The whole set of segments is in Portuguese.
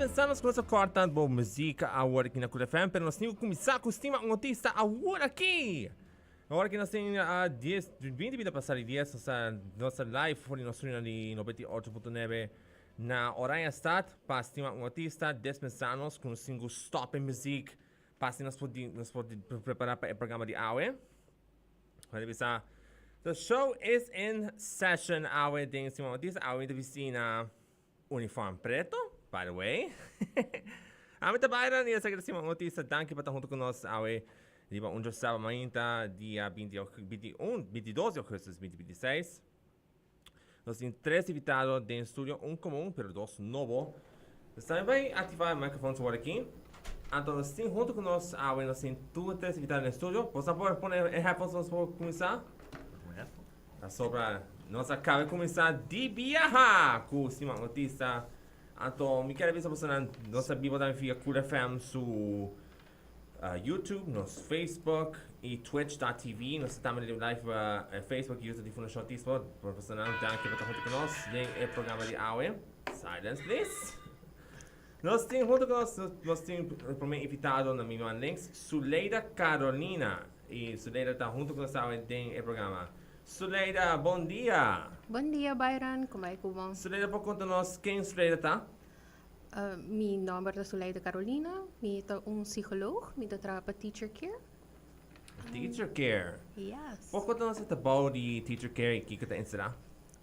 pensamos que nós corta boa música agora aqui na Cura FM, pero nós temos que começar com o notícia agora aqui. Agora que nós temos 20 minutos para sair 10, nossa live foi no stream de 98.9 na Oranje Stad, para ter uma notícia, 10 pensamos com o single Stop in Music, para nós podemos preparar para o programa de hoje. The show is in session. Hoje tem uma notícia, hoje deve ser na uniforme preto, by the way. Amita Byron, e essa é uma notícia, danke por estar junto conosco hoje. Diba, onde estava amanhã, dia 22 de agosto de 2026. Nós temos 3 invitados dentro do estúdio, comum, pero 2 novos. Nós também vamos ativar o microfone agora aqui. Então, nós temos junto conosco hoje, nós temos 3 invitados no estúdio. Você pode pôr headphones para começar? Tá sobra. Nós acabamos de começar de viajar com uma notícia. Então, me quero ver se você não sabia também fica Cura FM no YouTube, no Facebook e Twitch.tv. Nós estamos em live Facebook e YouTube de Fundação Notícia. Para você não dar aqui para junto conosco, tem o programa de hoje. Silence, please. Nós temos junto conosco, nós temos o primeiro invitado na minha links, Suleida Carolina. E Suleida está junto conosco hoje tem o programa. Suleida, bom dia! Bom dia, Byron. Como é que vão? Suleida, pode contar-nos quem Suleida está? Meu nome é Suleida Carolina. Eu sou psicólogo. Eu trabalho para Teacher Care. Teacher Care? Yes. Pode contar-nos o trabalho de Teacher Care e o que você ensinar?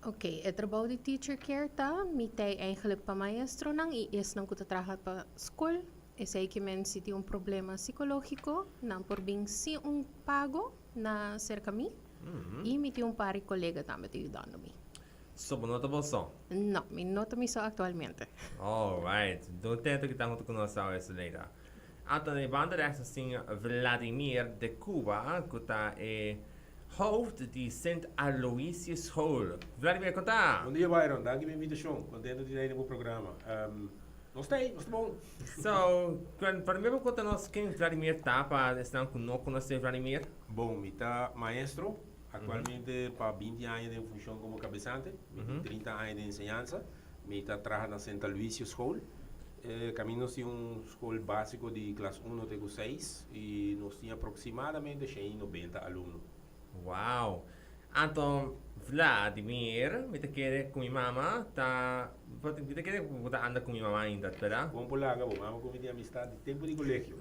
Ok, o trabalho de Teacher Care tá. Eu tenho eigenlijk para maestro nang iis nang kuta trabalhar para escola. Eu sei que men se tem problema psicológico, não por bem se pago na cerca mim. E me tem par de colega também ajudando-me. So, nota bolsa? Não, me nota me só atualmente. Alright, então tento que está junto conosco hoje, Suleida. Então, na banda dessa, assim, Vladimir de Cuba, que está hoofd de St. Aloysius Hall. Vladimir, conta! Bom dia, Byron. Dank pela invitação. Contento de ir no programa. Nós estamos bom. So, primeiro conta-nos quem Vladimir está, para estar conosco, Vladimir. Bom, eu sou maestro. Atualmente, para 20 anos de função como cabeçante, 30 anos de enseñanza. Eu trabalho na St. Aloysius Hall. Caminhamos de escola básico de classe 1 até 6 e nós temos aproximadamente 190 alunos. Wow! Então, Vladimir, me quer com minha mama, me quer andar com minha mama ainda, verdade? Bom polaga, bom, vamos com minha amistade de tempo de colégio.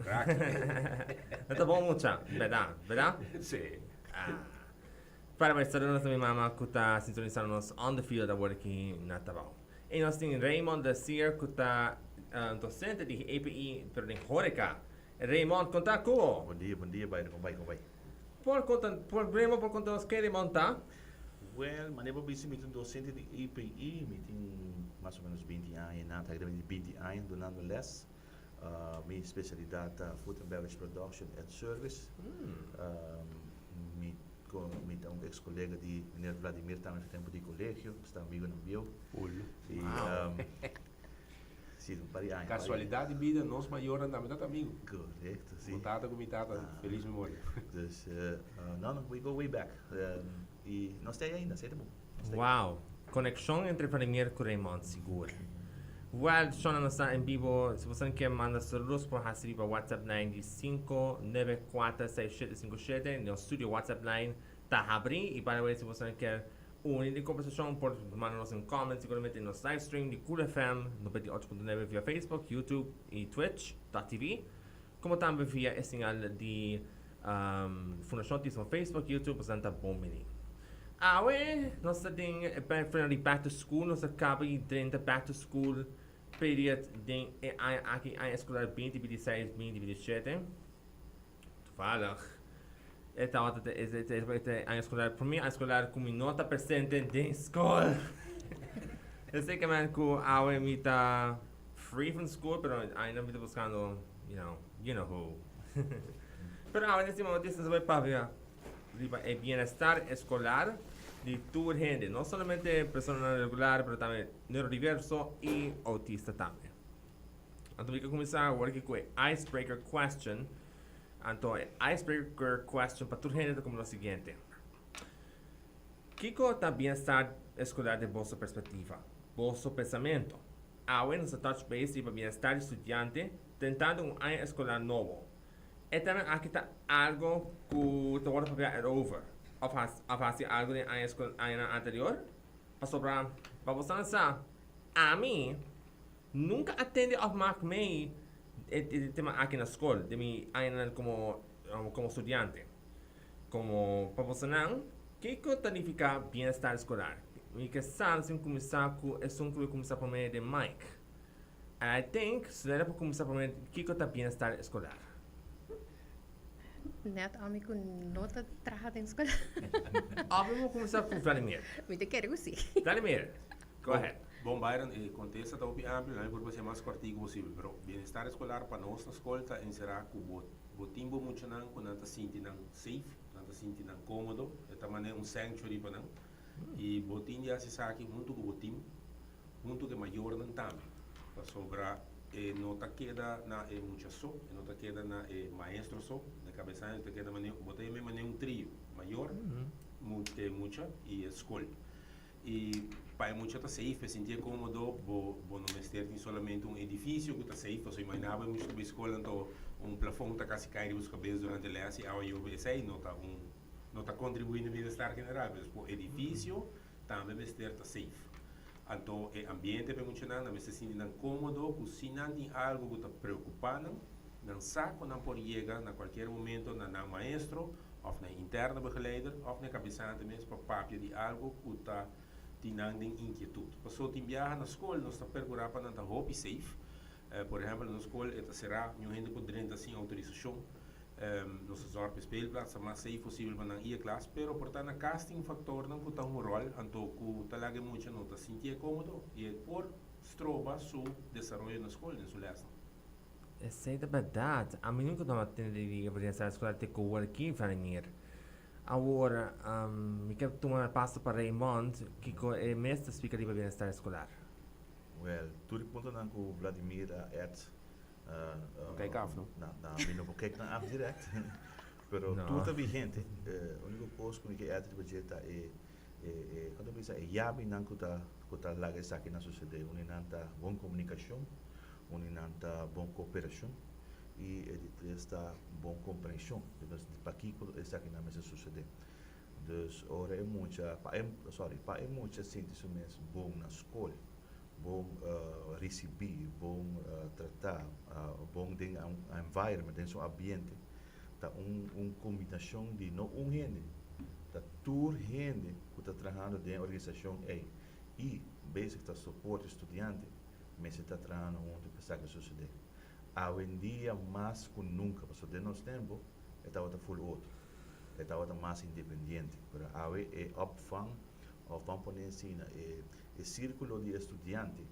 Está bom muito, verdade? Sim. Para mais tarde, nós também mama que está sintonizando-nos on the field agora aqui na Tabau. E nós temos Raymond da Sear, que está docente de EPI, pero em Horeca. Raymond, conta com? Bom dia, Byron. Como vai? Raymond, por conta-nos que Raymond está? Well, mas eu preciso de docente de EPI, me tem mais ou menos 20 anos, na verdade 20 anos, donando les. Minha especialidade é Food and Beverage Production and Service. Me tem ex-colega de Mr. Vladimir, também no tempo de colégio, está amigo no meu. Olha. Sim, anos. Casualidade de vida, nós maior andamos amigo. Correto, sim. Contada com minha tata, feliz memória. Dus, não, we go way back. E nós temos ainda, sei bom. Wow! Conexão entre Vladimir e Raymond, seguro. Well, Shona está em vivo. Se você quer mandar saludos, por receber para WhatsApp line de 5946757, no estúdio WhatsApp line está abrindo. E para ver se você quer unir a conversação, por mandar-nos um comment, seguramente no live stream de Cura FM, no 98.9 via Facebook, YouTube e Twitch.tv, como também via a sinal de Fundação Notícia no Facebook, YouTube, você está bom menino. Nós temos para back to school, nós acabamos de back to school period aqui em escolar 2026, 2027. Toevallig. Em escolar, para mim, a escolar com nota presente de escola. Eu sei que a me está free from school, mas ainda me está buscando, you know who. Pero nesse momento, isso vai para ver o bem-estar escolar de toda gente, não somente pessoas regular, mas também neurodiverso e autista também. Então, vamos começar agora com a Icebreaker Question. Então, a Icebreaker Question para toda gente é como o seguinte. O que é o bem-estar escolar de vossa perspectiva, vosso pensamento? ahora nos touch base para bienestar estudiante, tentando un año escolar nuevo. Esta aquí está algo que te voy a pagar over. O hacer algo de año anterior. Para sobrar, para você a mim, nunca atende a Mark May el tema aquí en la escuela, de mi año como estudiante. Como para você ¿qué significa bienestar escolar? Mi que sabe se começar é um que começar por meio de Mike. I think, se era para começar por meio de que bienestar escolar. Net ami ko nota traha din escola. Vamos começar com Vladimir. Mi te quero sim. Vladimir, go ahead. Bom, Byron, contesta está muito amplo, não é por ser mais cortico possível, mas bem-estar escolar para nós na escola será que o tempo muito não, quando está sentindo safe, quando está sentindo cômodo, é também um sanctuary para não. E o time já se sabe junto com o time, junto com o maior não também, para sobrar não está queda na muita só, não está queda na maestro só, na cabeça não está queda maneiro, botei mesmo um trio, maior, muita e escola. E para muita está safe, sentir cômodo, vou não mestre tem somente um edifício que está safe, você imaginava muito na escola então um plafond está quase caindo os cabeças durante a classe, ao eu pensei não está contribuindo no bem-estar general, mas o edifício também mestre está safe. Então, o ambiente para muita não se sente cômodo, se não tem algo que está preocupando, não sabe não pode chegar a qualquer momento na maestro, ou na interna begeleider, ou na cabeçante mesmo para papel de algo que está tendo inquietude. Passou a viajar na escola, nós estamos procurando para não estar safe. Por exemplo, na escola, será que a gente poderia sem autorização. Nós zorg para speelplaats, mais safe possível para não ir a classe, pero portanto, casting factor não que um rol, então que talaga muito não está sentir cômodo e por stroba su desenvolvimento na escola, na sua lesson. Essa é a verdade. A mim nunca não atende a bienestar escolar ter que ir aqui, Vladimir. Agora, me quero tomar passo para Raymond, que é mestre explica para bienestar escolar. Well, tudo ponto não com Vladimir Kijk af, no? Não kijk na af direct. Pero No. tudo vigente. O único coisa que eu acho que quando pensa é yabi não que laga isso aqui na sociedade, onde não tá boa comunicação, onde não tá boa cooperação e está boa compreensão. Dus para aqui isso aqui na mesma sociedade. Dus ora é muita, para muita sente isso mesmo bom na escola. Bom receber, bom tratar, bom de environment, de seu ambiente, tá combinação de não gente, tá toda gente que está trabalhando dentro da organização e basic tá suporte estudante, mas está trabalhando muito para que suceder. Hoje em dia mais que nunca, porque de nosso tempo, estava full outro, estava mais independente, para hoje é opvang of vamos poner assim, o círculo de estudante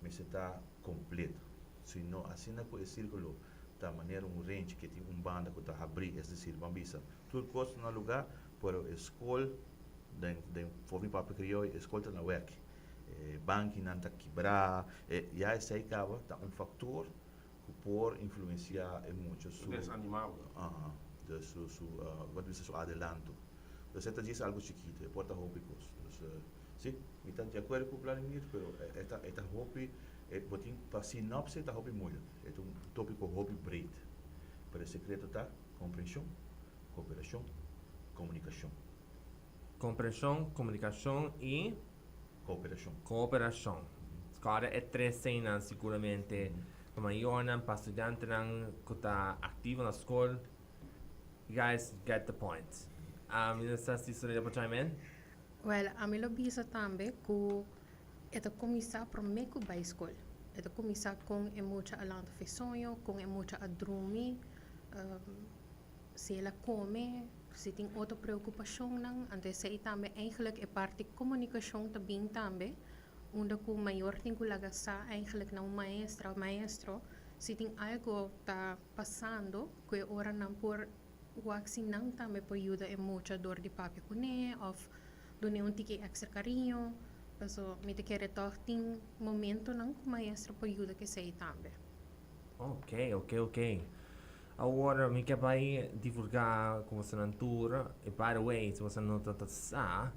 mas está completo. Se não, assim não o círculo da maneira range que tem banda que está abrir, é decir, vamos ver, tudo coisa no lugar, para a escola, de forma para criar, a escola está na work. Banco não está quebrar, e aí sai acaba, está fator que pode influenciar muito Isso é animal. de su adelanto. Então, esta diz algo chiquito, pode estar hobby. Sim, estou de acordo com o Vladimir, mas esta hobby, para sinopse, esta hobby muito. É tópico hobby breed. Para o secreto está compreensão, cooperação, comunicação. Compreensão, comunicação e cooperação. Agora é três cenas, seguramente, para maior, para estudante que está ativo na escola. You guys get the point. Minister, se você pode chime in? Well, a mim lo bisa também que ito começar por meio da escola. Ito começar com muita alanta de sonho, com muita adrumi, se ela come, se tem outra preocupação não, antes se também eigenlijk é parte de comunicação também também, onde o maior tem que lagar eigenlijk na maestro, se tem algo tá passando, que ora não por o assim não também pode ajudar em muita dor de papi com ou doar tiki extra carinho, então me te quero toch tem momento não que o maestro pode ajudar que sei também. Ok. Agora, me quer vai divulgar com você na tour, e by the way, se você não está sabe,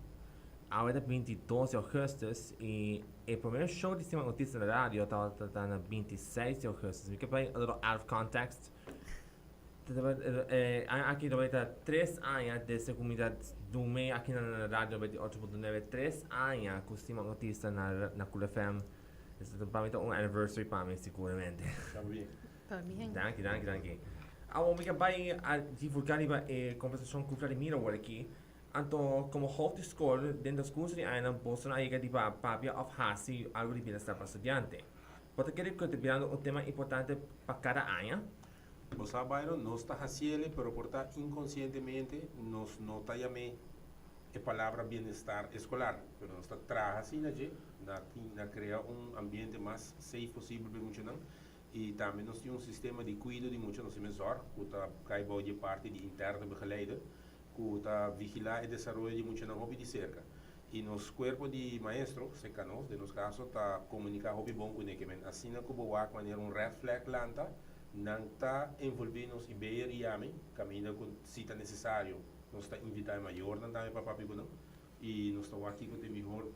ahora 22 de augustus y el primer show de Simon Notícias na radio está na 26 de augustus. We can play a little out of context. Aqui está 3 anos dessa comunidade do meio aqui na rádio 98.9, 3 anos com Simon Notícias na Cool FM. Esse é para mim anniversary para mim, seguramente. Também. Pamiheng. Danke. Ako may kabay divulgar iba conversação com o Vladimir aqui. Anto como hoofdschool dentro dos cursos de aina Boston aí que diba papia of hasi algo de bienestar para estudiante. Pode querer contribuir um tema importante para cada año. Você Byron, nós está fazendo, pero portar inconscientemente nós não está chamando a palavra bem-estar escolar, pero nós está trabalhando assim na criar ambiente mais safe possível para muitos não. E também nós temos sistema de cuidado de muitos nós mesor, que está cai de parte de interna begeleiden, que está vigilar o desenvolvimento de muitos não hobby de cerca. E nos corpo de maestro, se canos, de nos caso está comunicar hobby bom com ele, assim na cubo wak maneira red flag lanta, não está envolvidos em beber e amém, caminho com cita necessário, nós está invitar maior não também para papi não, e nós está aqui com a melhor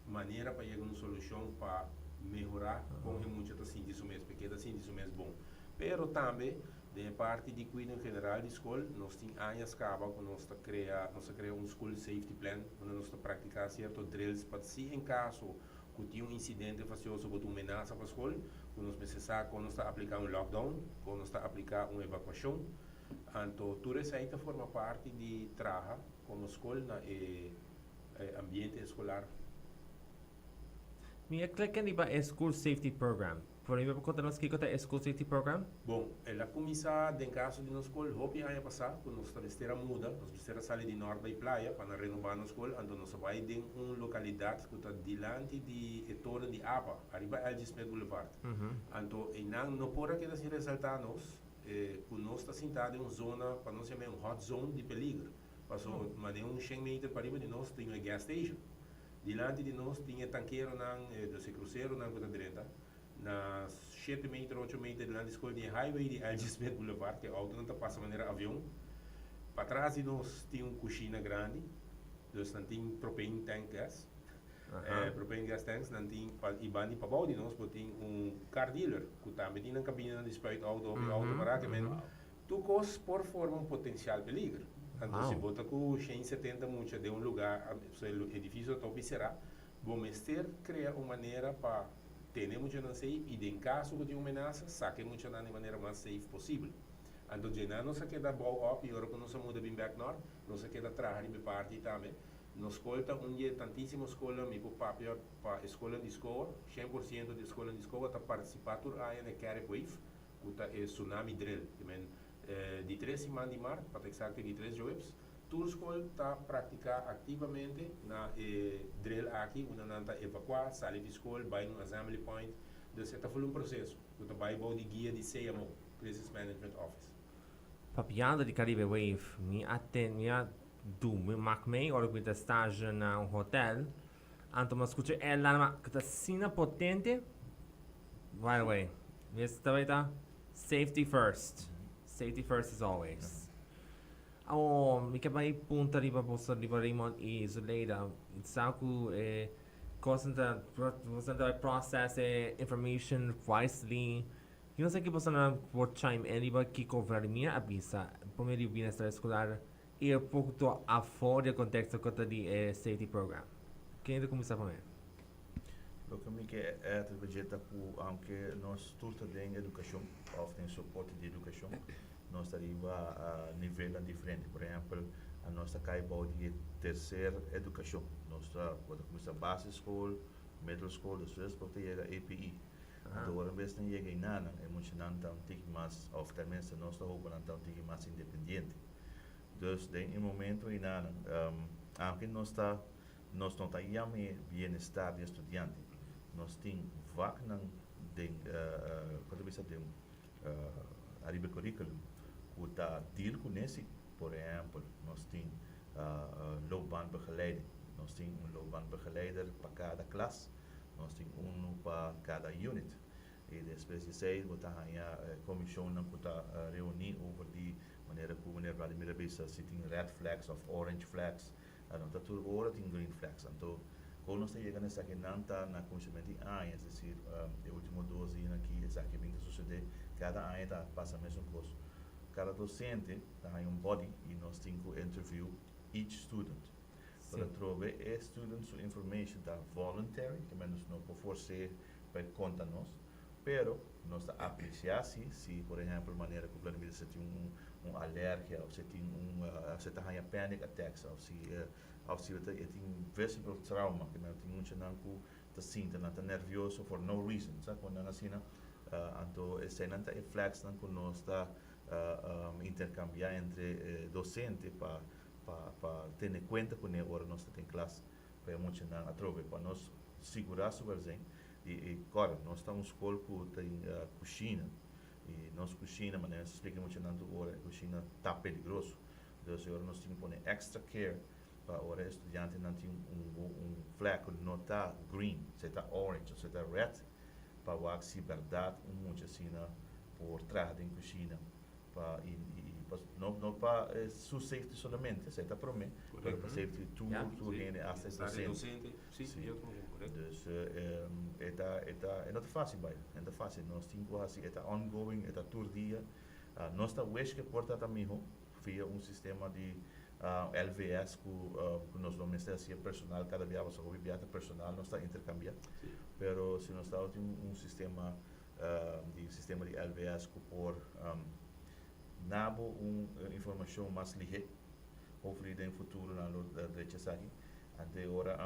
maneira para chegar a uma solução para melhorar como é muito está sentindo isso mesmo, porque está sentindo isso mesmo bom. Pero também de parte de cuidado em geral de escola, nós temos anos acaba com nós cria um school safety plan, onde nós praticar certos drills para se em caso que tem incidente facioso com uma ameaça para a escola, quando nós precisar quando nós aplicar lockdown, quando nós aplicar evacuação, então tudo isso aí forma parte de trabalho como escola na ambiente escolar. Minha clica niba school safety program. Por exemplo, conta-nos que é school safety program? Bom, ela começa em caso de nós escola, hopi ano passado, quando nós estamos muda, nós precisamos sair de norte da praia para renovar a escola, então nós vai em uma localidade que está diante de torre de APA, arriba Algismet Boulevard. Então, não pode que assim ressaltar nós, que nós está sentado em uma zona, para nós chamar hot zone de peligro. Passou, mas de 100 metros para arriba de nós tem uma gas station. Dilante de nós tinha tanqueiro de cruzeiro na conta direita. Na 7 metros, 8 metros dilante da escola tinha highway de Algismet Boulevard, que o auto não passa de maneira avião. Para trás de nós tinha uma cozinha grande, dus não tinha propane tank gas. Propane gas tanks, não tinha e bandi para baixo de nós, tinha car dealer, que também tinha uma cabine de spuit auto para que tu cos por forma um potencial peligro. Então, se bota com 170 muito de lugar, o edifício top será, bom mestre cria uma maneira para ter muito não sei e em caso de uma ameaça, saque muito de maneira mais safe possível. Então, já não se queda bom up e agora quando se muda bem back north, não se queda trabalhar em parte também. Nos escolta tantíssima escola, me papel para escola de escola, 100% de escola de escola está participando na Carib Wave, que é tsunami drill, de 3 semanas de março, para exato de 3 jovens, toda a escola está praticando ativamente na drill aqui, onde não está evacuar, sair de escola, vai no assembly point, então está fazendo processo, que vai para de guia de CMO, Crisis Management Office. Papiando de Caribe Wave, me makmei ora que estágio na hotel, então mas escute ela que está sina potente, by the way, esse também tá safety first. Safety first as always. Me kabay punta riba po sa riba Raymond e Zuleida. Itsaku constant process information wisely. Yung sa kipo sa na por chime riba kiko Vladimir abisa pomeri bienestar escolar e pouco a fora do contexto kota di safety program. Quem ainda começar para mim? Lo que é a projeto que aunque nós tudo tem educação, often suporte de educação, nós arriba a nível diferente. Por exemplo, a nossa caiba de terceira educação, nós quando começa base school, middle school, depois pode chegar APE. Então, agora vez não chega em nada, é muito não tão tig mais, often mesmo nós estamos não tão tig mais independente. Dus em momento em nada, aunque nós não está aí bem-estar de estudante. Nós temos vaga quando você tem arriba currículo que está deal com esse, por exemplo, nós temos loopbaanbegeleider, nós temos loopbaanbegeleider para cada classe, nós temos para cada unit. E depois de sair, você tem a comissão que está reunir over de maneira que o Vladimir Bisa se tem red flags of orange flags, Nota tur ora tem green flags. Então, quando nós chegamos nessa que não está na conhecimento de ano, é decir, de último 12 anos aqui, essa que vem suceder, cada ano está passa a mesma coisa. Cada docente tem body e nós temos que interview each student. Para trovar student sua information está voluntary, que menos não por forçar para conta nós, pero nós está apreciar se por exemplo maneira que o plano você tem alergia ou se tem você está em panic attacks ou se você tem visible trauma, que não tem muito não que sinta não está nervioso for no reason, sabe quando não assim então esse não está flags não que nós está intercambiar entre docente para ter em conta que agora nós temos classe para muito não atrove para nós segurar super bem e claro nós estamos escola que tem cozinha e nossa cozinha mas nós explica muito não agora cozinha tá perigoso então agora nós temos que pôr extra care para agora estudante não tem flag que não está green se está orange se está red para o se verdade muito assim por trás da cozinha para não para sua safety somente, certo? Para mim, para safety tu gente hasta docente. Sim, eu também, correto. Então, é não fácil, vai. É não fácil. Nós temos assim, é ongoing, é todo dia. Nós está hoje que porta também via sistema de LVS que nós vamos ter assim personal cada dia você vai viajar personal nós está intercambiar. Pero se nós está sistema de LVS que por nabo informação mais ligeira, hopefully no futuro na direita aqui, até agora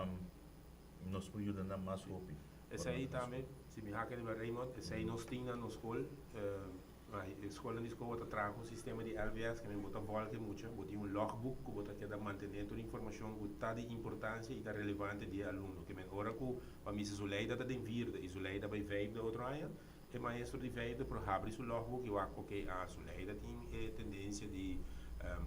nos ajuda na mais hope. Esse aí também, se me hacker de Raymond, esse aí nós tínhamos na escola, a escola de escola traga sistema de LVS que me bota volta muito, bota logbook que bota que dá manter toda a informação que está de importância e está relevante de aluno, que me agora que a missa Zuleida está de virda e Zuleida vai ver de outro ano. O maestro de veio para abrir seu logbook e acho que a Zuleida tem tendência de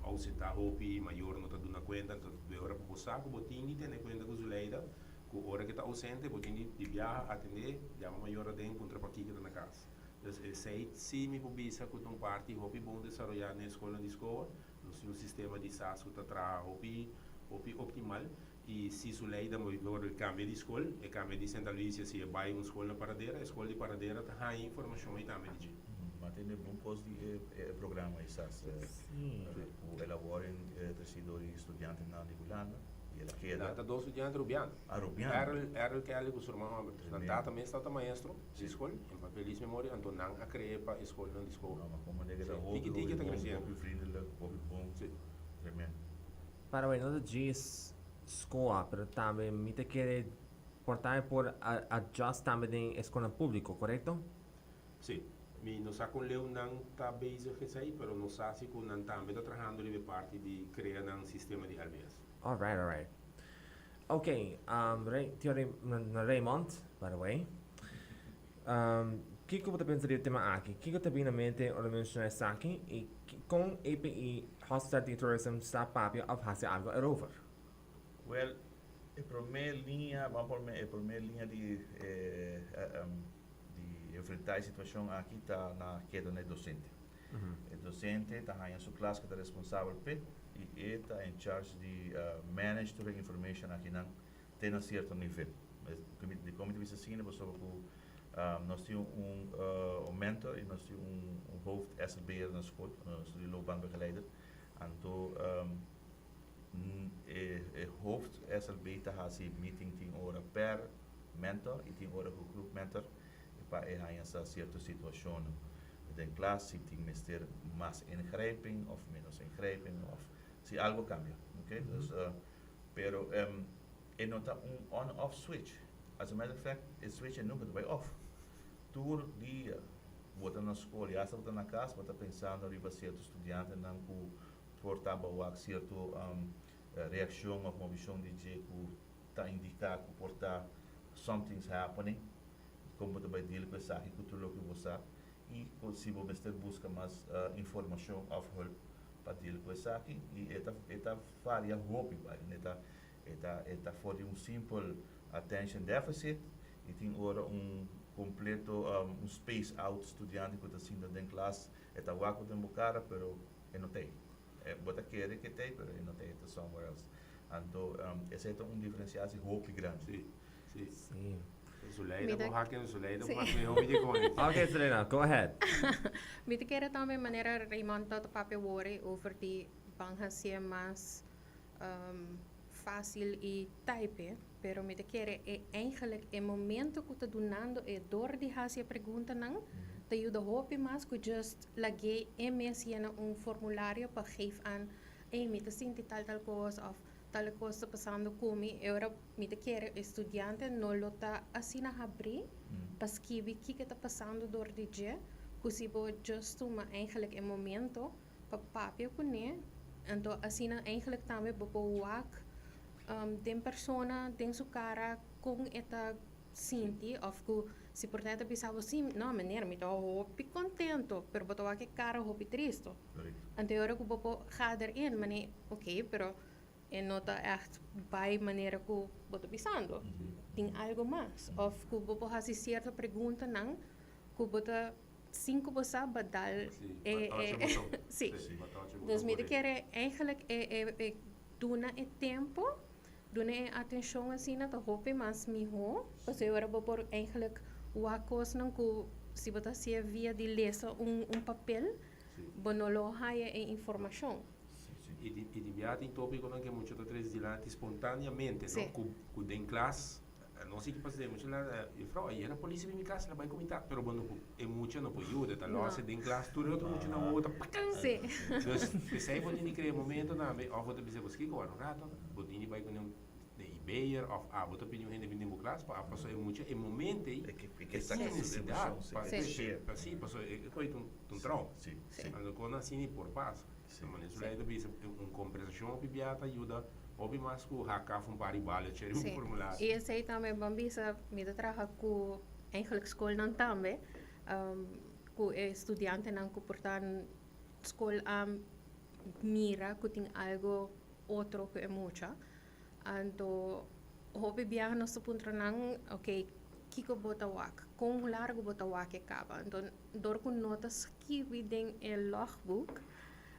ausentar roupa maior não está dando conta então de hora para passar que botinho tem conta com Zuleida que hora que está ausente botinho de viajar atender já maior dentro contra para aqui que está na casa então sei se me publica que tem parte roupa bom desenvolver na escola de escola no sistema de SAS que está traz roupa optimal e se Zuleida agora o cambio de escola e cambio de Santa Lucia se vai uma escola a escola de paradeira está aí informação aí também mas tem bom coisa de programa essas o elaborem tecido estudante na Nigulana e ela queda data dois estudantes rubiano era o que ele costumava na data também está maestro de escola em papelis memória então não a criar para escola não de escola mas como nega da roupa está crescendo bom tremendo para o ano dias escola, pero também me te quer portar por adjust também em escola pública, correto? Sim. Mi não sabe com Leo não está basic que aí, pero não sabe se não também está trabalhando de parte de criar um sistema de LBS. Alright. Okay, Raymond, by the way. Que você pensa do tema aqui? Que você tem na mente ou mencionar aqui? E com API Hospitality Tourism está papel of fazer algo erover? Well, a primeira linha de enfrentar a situação aqui está na queda do docente. O docente está em sua classe que está responsável e está em charge de manage toda a informação aqui não tem a certo nível. De como de vista assim, nós temos mentor e nós temos hoofd SLB'er na escola, studieloopbaanbegeleider. Então hoofd SLB está assim meeting tem hora per mentor e tem hora com grupo mentor para essa certa situação. De classe tem que mais ingrijping of menos ingrijping of se algo cambia, okay? Dus, pero não está on-off switch. As a matter of fact, o switch nunca vai off. Todo dia, bota na escola, já está na casa, bota pensando riba certo estudante não que portava o certo reação ou uma visão de que está indicado que portar something's happening, como você vai deal com isso aqui, que tudo o que você e se você busca mais informação of help para deal com isso aqui e esta faria hobby, esta for simple attention deficit e tem agora completo space out estudante que está sendo dentro da classe esta waco tem cara pero não tem bota querer que tem pero não tem somewhere else Então, essa é uma diferenciação muito grande. Sim, sim. Sim. Zuleida, Mida- vou hacken Zuleida, Sim. mas eu me digo Okay, Selena, go ahead. Mite kere também maneira Raymond tot papel worry over die banghasia mais fácil e type, pero mite kere é eigenlijk é momento que tá donando é door die hasia pergunta não, te ajuda hopi mais que just lagay MS na formulário para geef aan, mite sinti tal coisa of tal coisa passando comigo, agora mite kere estudiante não lota assim na abrir, para escrever o que está passando door die dia, possível just uma eigenlijk é momento para papel com né, então assim eigenlijk também para wak den persona den su cara com esta sinti of que se portanto pensava assim não maneira me tô hopi contento pero botou que cara hopi triste então agora que bopo gaat erin mas ok pero nota echt bij maneira que botou pensando tem algo mais of que bopo hasi certa pergunta não que botou cinco bossa badal sim dus me quer eigenlijk duna e tempo doen atenção assim na hope mas miho parce eu era por eigenlijk wakos não que se botar se via de leça papel bonolo haya informação E di viagem em tópico não que muito outras dilante espontaneamente, Sim. não? Com den classe, não sei que passa muito lá, eu falo, aí era polícia em minha casa, ela vai comentar, pero bom, é muito não pode ajuda, tá lá, se den classe, tudo outro muito na outra, sim então, pensei vou nem criar momento na, ou vou te dizer você que agora um rato, vou nem vai com um de Ibeer of vou te pedir um rende vindo classe, para passar é muito, é momento aí, que sem necessidade, para Sim. sim, passou é coisa trauma, Sim. quando quando assim por passo. Mas isso aí também uma conversação pibiata ajuda ou mais que hackar um par de balas, tirar um sim formulário. e esse aí também bambisa me trabalha com eigenlijk school não também com estudante não que portanto school mira que tem algo outro que é muito então hobby viaja no se punto não ok kiko bota wak com largo bota wak acaba então dor com notas que videm el logbook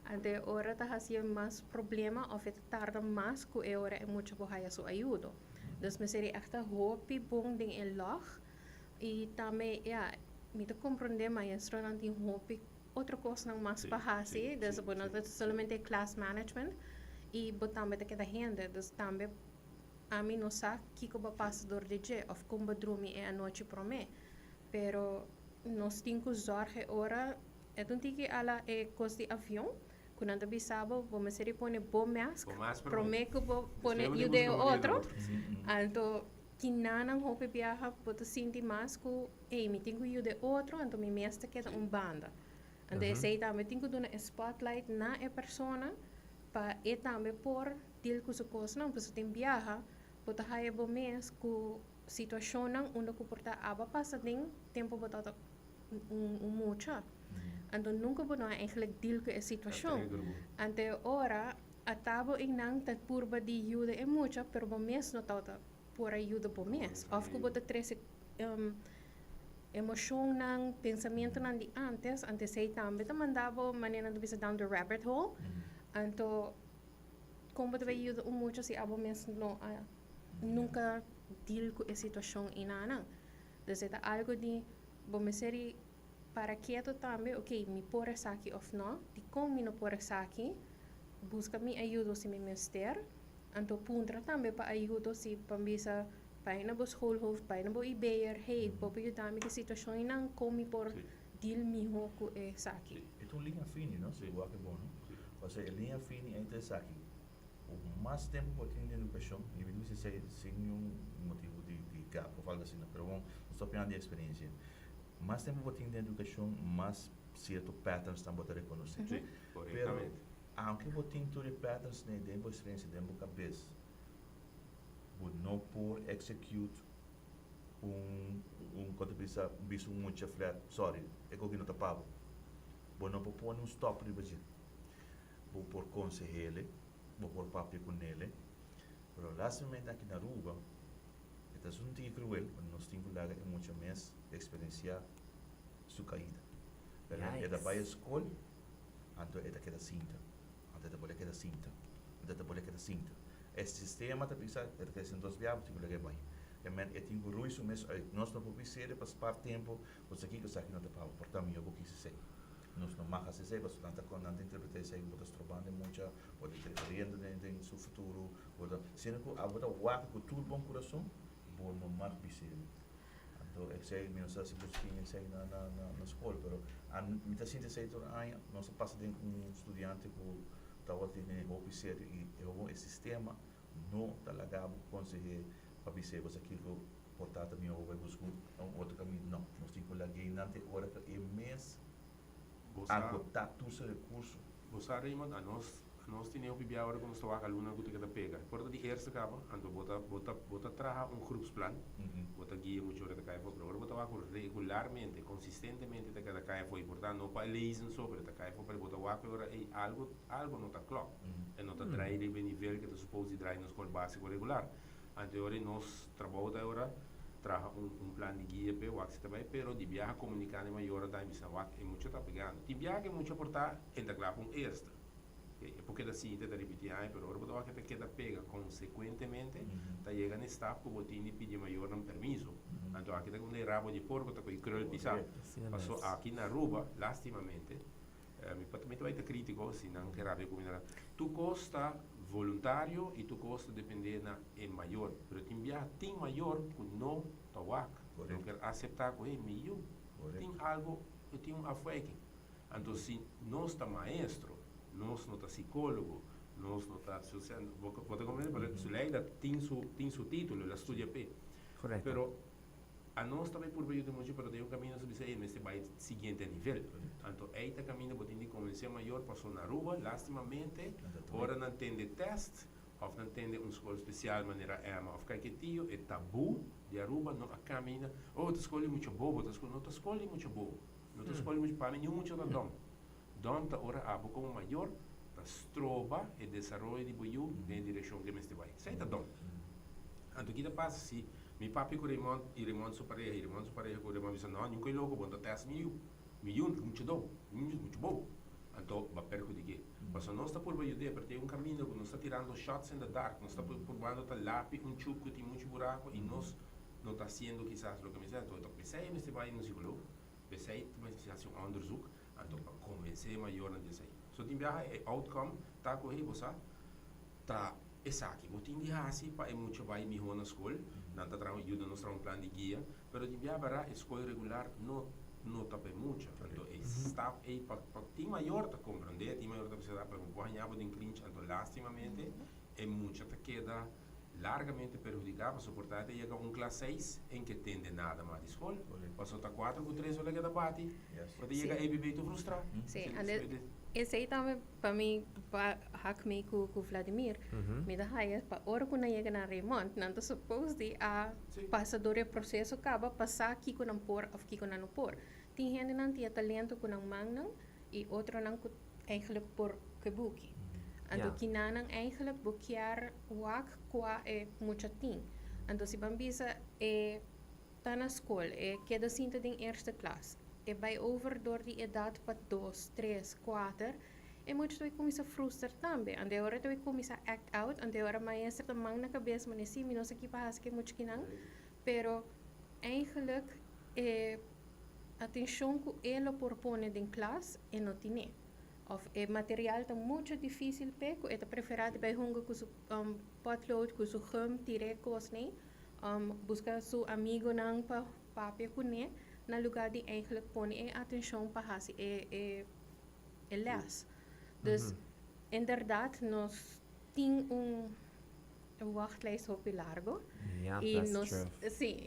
ante ora ta hasia mais problema of het tarda mais que ora é muito boa sua ajuda dus me seria echt hobby bom ding el log e também me te compreender mas eu não tenho hobby outra coisa não mais para hasi dus bueno solamente class management e botar te queda renda dus também a mim não sabe que como passa dor de dia of como dormir é a noite para mim pero nós temos que zorge ora é um tique ala é coisa de avião quando anda bisabo vamos ser pôr bom mask para mim que vou pôr e o de outro então que não hope viaja pode sentir mais que me tenho que ir de outro então me mestre queda banda então esse também tenho que dar spotlight na a persona para e também por deal com sua coisa não porque tem viaja pode haver bom mês com situação não onde comporta aba passa tem tempo botar muito então nunca vou eigenlijk deal com a situação ante ora a tabo em não tá purba de ajuda é muito pero bom mês não tá por ajuda bom mês of que botar três emoção não pensamento não de antes sei também tá mandava maneira de bisa down the rabbit hole então como botar ajuda muito se abo mês não nunca deal com a situação inana dus é algo de bom ser para quieto também ok me pôr aqui ou não de como me não pôr aqui busca me ajuda se me mester então puntra também para ajuda se pambisa para na bos schoolhoofd para na bo ibeer hey bobo ajudar me que situação não como me pôr deal me com essa aqui É uma linha fina, não? Se igual que bom, não? Ou seja, a linha fina entre essa aqui o mais tempo que eu tenho de educação, indivíduo se sem nenhum motivo de gap ou algo assim, mas bom, estou pensando de experiência. Mais tempo que eu tenho de educação, mais certo patterns também vou reconhecer. Sim, corretamente. Aunque eu tenho todos os patterns dentro da experiência, dentro da cabeça, vou não por execute quando precisa visto muito flat, sorry, é que eu não tapava. Vou não pôr stop de você. Vou por conselho vou por papel com ele, mas lastamente aqui na rua, é um tipo cruel, quando nós temos que dar muito mais experiência sua caída. É da baia escola, então é daquela cinta, então é daquela cinta, então é daquela cinta. esse sistema tá pensar que são dois viados tipo que vai men é tem ruim isso mesmo nós não podemos ser para passar tempo você aqui que está aqui não tá para portar meu o que se sei nós não marca se sei você não tá com não interpretar sei que você trabalhando muito pode ter correndo em seu futuro pode sendo que a botar o ar com tudo bom coração bom não marca bisel então eu sei menos assim que sei na escola pero a muita gente sei todo ano nós passa de estudante que tá outro oficial e o sistema não tá legal conseguir para você aqui que portar também ou vai buscar outro caminho não nós temos que lá ganhar hora que é mês agotar todo esse recurso você Raymond a nós temos que agora quando estou a aluna que te pega porta de eerste capa ando bota traja groepsplan bota guia muito hora de cair for pero bota regularmente consistentemente te cada cair foi portanto não para lezen sobre te cair for para bota wa agora algo não tá claro e não tá drive de nível que te supose drive na escola básica regular anterior nós trabalhamos agora traja plan de guia pe wax também pero de viaje comunicar de maior da missa wax é muito tá pegando de viaje é muito portar em da claro eerste porque assim te repetir aí pero agora que te queda pega consequentemente tá chega no staff que botini pedir maior um permiso então aqui tá com um rabo de porco tá com o crol pisar passou aqui na Aruba lastimamente mi patamento vai ter crítico se não quer haver comida tu costa voluntário e tu costa depender na é maior pero tem maior que não tá wak não quer aceitar que é meio tem algo que tem afuera então se nós tá maestro nós não tá psicólogo nós não tá social pode compreender porque se leida tem seu título ela estudia P Correto. pero a nós também por meio de muito para ter caminho sobre isso neste vai seguinte nível então este caminho pode de convencer maior passou na rua lastimamente ora não entende teste ou não entende escola especial maneira ama ou que tio é tabu de Aruba não a caminha ou tu escolhe muito bobo tu escolhe não tu escolhe muito bobo não tu escolhe muito para mim muito da dom tá ora abo como maior tá trova e desenvolve de buiu em direção que este vai sei tá dom então que passa se mi papi com Raymond sua pareja com o Raymond disse não nunca é louco bom tá mil muito bom então vai perjudicar mas nós está por baixo de porque é caminho que nós está tirando shots in the dark nós está por bando tá lápis chuco que tem muito buraco e nós não está sendo quizás o que me diz então pensei neste vai no psicólogo pensei mas se faz onderzoek então para convencer maior não dizer so tem viagem outcome tá correr você tá essa aqui vou ter de assim para muito vai me na escola não tá trabalhando ajuda nós trabalhamos plano de guia pero de viagem para escola regular não tá bem muito então staff aí para tem maior tá compreender tem maior tá precisar para ganhar de cliente então lastimamente é muito tá queda largamente perjudicado para suportar até chegar classe 6 em que tem de nada mais de escola passou tá 4 com 3 olha que da bate pode chegar aí bebê tu frustrar sim esse aí também para mim para hack me com Vladimir me dá raiva para hora quando chega na Raymond não tá supposed de a passador o processo acaba passar aqui com não por ou aqui com não por tem gente não tem talento com não mang e outro não eigenlijk por kebuki então que não eigenlijk bokear wak qua é muito ting então se bambisa é tá na escola é queda cinta em eerste classe e vai over door die idade para 2, 3, 4 e muito tu começa a frustrar também ande agora tu começa a act out ande agora maestra tá mang na cabeça mas sim menos aqui para que muito que não pero eigenlijk atenção que ele propõe em classe e não tem of material tá muito difícil peco é preferado by hunga com potlood com su gum tire cosne busca su amigo nang pa papel com ne na lugar de eigenlijk põe atenção para hasi les dus inderdaad nós tem wachtlijst hopi largo e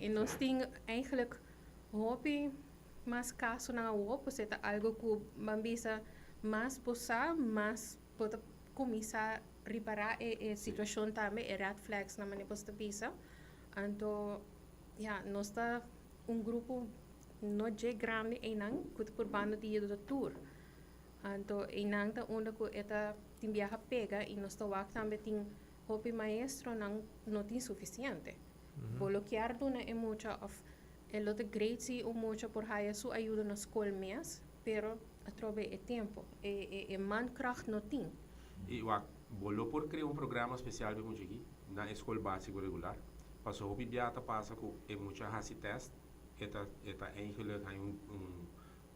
nós tem eigenlijk hopi mas caso na wop você tá algo que bambisa mas possa mas pode começar a reparar a situação também red flags na maneira posta pisa então nós está grupo não é grande ainda que por bando de tour então ainda tá onde que eta tem viaja pega e nós está também tem hopi maestro não tem suficiente bloquear dona é muito of el outro grade o muito por haya sua ajuda na escola mesmo pero a trove é tempo e mankracht não tem e Bolo por criar um programa especial para aqui na escola básica regular. Passou o bibiata passa com é muita raci test. Eta eigenlijk hay um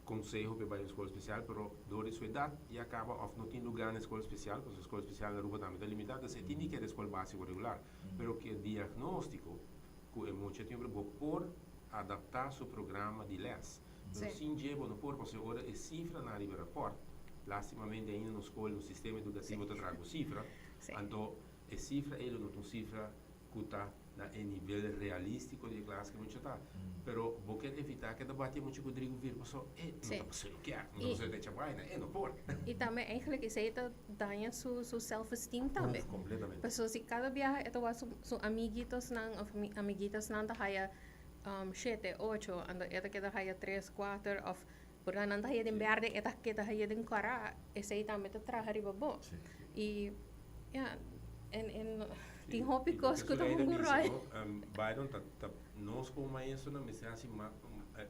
conselho para a escola especial, pero door sua idade e acaba of não tem lugar na escola especial, porque a escola especial na Aruba também está limitada, você tem que ir à escola básica regular, pero que diagnóstico que é muito tempo por adaptar seu programa de les. Pero Sim. sim jeito não por, porque agora é cifra na riba report. Lastimamente ainda na escola, no sistema educativo está trago cifra, Sim. então a cifra ele não tem cifra que está em nível realístico de classe que a gente está. Pero vou querer evitar que debate muito com o Rodrigo vir, mas Sim. não você não quer, não você deixa vai, né? Não pode. E também, eigenlijk, is het danha su self-esteem também. Completamente. Pessoas se cada viaje ito wa su amiguitos nang of amiguitas nang haya 7, 8, ando ito kita haya 3, 4 of pura nang haya din verde ito kita haya din kara ese também te traja riba bo. Sim. E yeah, en tem hópicos que estão com currai. Byron, nós como maestro não me assim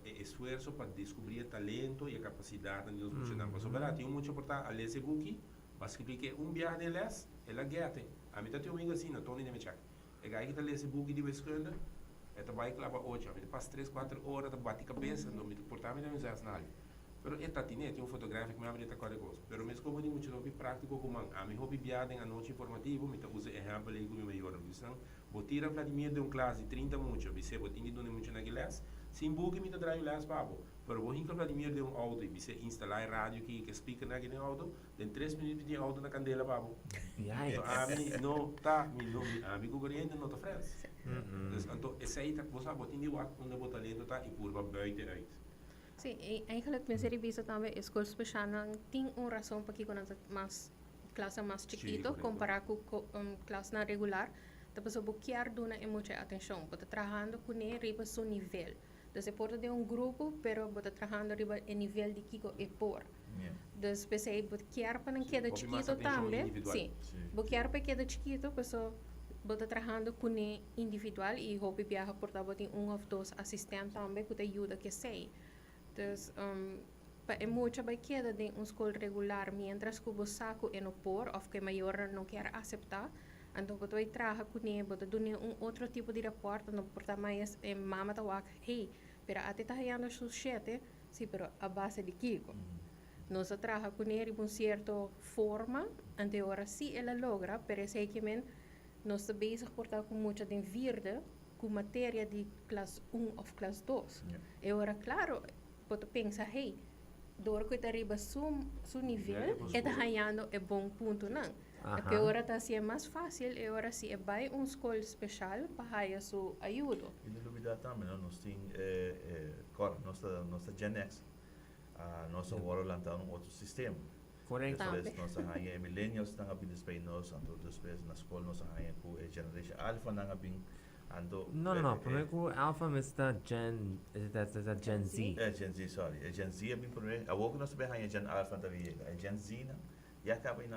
esforço para descobrir talento e a capacidade de nos funcionar. Mas sobre tem muito importante a ler esse book, mas que viagem de les, ela guete. A mim tá tem um amigo assim, Tony de Mechak. É que tá ler esse book de escola, é vai clava 8, a mim passa 3, 4 horas, tá bate cabeça, não me portamento não é nada. Pero esta tinha um fotográfico, mas a qualquer coisa. Pero mesmo como de muito hobby prático como a mim hobby viagem a noite informativo, me tá usa exemplo aí como melhor visão. Vou tirar Vladimir de classe de 30 muito, você vou ter de muito na classe. Sim, book me tá drive lá babo. Pero vou hincar Vladimir de auto e você instalar rádio que speaker naquele auto, em 3 minutos de auto na candela babo. Yikes. A mim não tá, a mim corrente não tá frente. Então essa aí tá você vou ter de onde o talento tá e por buiten uit. Sim, e eigenlijk mijn serie visa também escola especial nang tem razão para que quando mas classe mais chiquito correcto. comparado com classe na regular, depois eu buquear duna e muita atenção, porque trabalhando com ele riba seu nível. Então se pode de grupo, pero bota trabalhando riba e nível de kiko e por. Yeah. Dus pensei buquear para não queda houve mais chiquito atenção também, individual. sim. Sim. Buquear para queda chiquito, pessoa bota trabalhando com ele individual e hobby viaja por dar botin of dos assistentes também que te ajuda que sei. Dus é muito vai queda de escola regular, mientras que o saco é no por, ou que maior não quer aceitar, então você vai trabalhar com ele, você dá outro tipo de reporte, não porta mais mama tá wak, hey, pero até tá ganhando sus 7, sim, pero a base de Kiko. Nós trabalha com ele de uma certa forma, ante agora sim ela logra, pero sei que nós estamos bezig portar com muita de verde, com matéria de classe 1 ou classe 2. Yeah. E agora, claro, pode pensar, hey, door que está arriba su nível, está ganhando é bom ponto não. É que agora está sendo mais fácil, e agora sim é vai escola especial para ganhar sua ajuda. E não duvidar também, nós temos, nossa Gen X, nós agora lançamos um outro sistema. Correcto. Tambe. Nós ganhamos millennials na abin para nós, então depois na escola nós ganhamos com a Generation Alpha na abin, ando. No, primeiro Alpha está Gen Z. Gen Z, sorry. Gen Z abin primeiro, a outra nós também ganhamos Gen Alpha também. A Gen Z na, e acaba em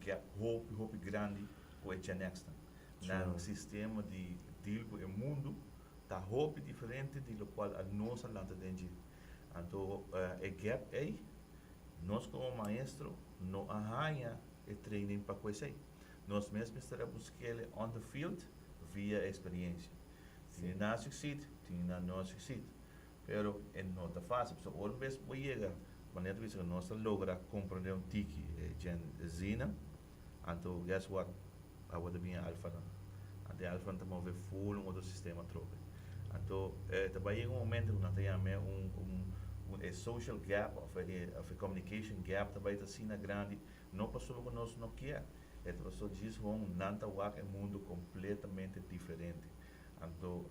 gap hope grande com a Gen X na sistema de deal com o mundo, tá hope diferente do qual a nossa lanta dentro. Então, a gap aí, nós como maestro não arranha o training para coisa. Nós mesmos estaremos buscando on the field via experiência. Tinha na succeed, tinha não succeed. Pero não está fácil, porque uma vez que chega, quando nós logra compreender tiki, Gen Z, então guess what? A outra vinha alfa, a alfa está mover full outro sistema troca. Então, também momento que nós temos social gap, of a communication gap, também está assim grande, não passou que nós não quer. Então, só diz nanta wak é mundo completamente diferente. Então,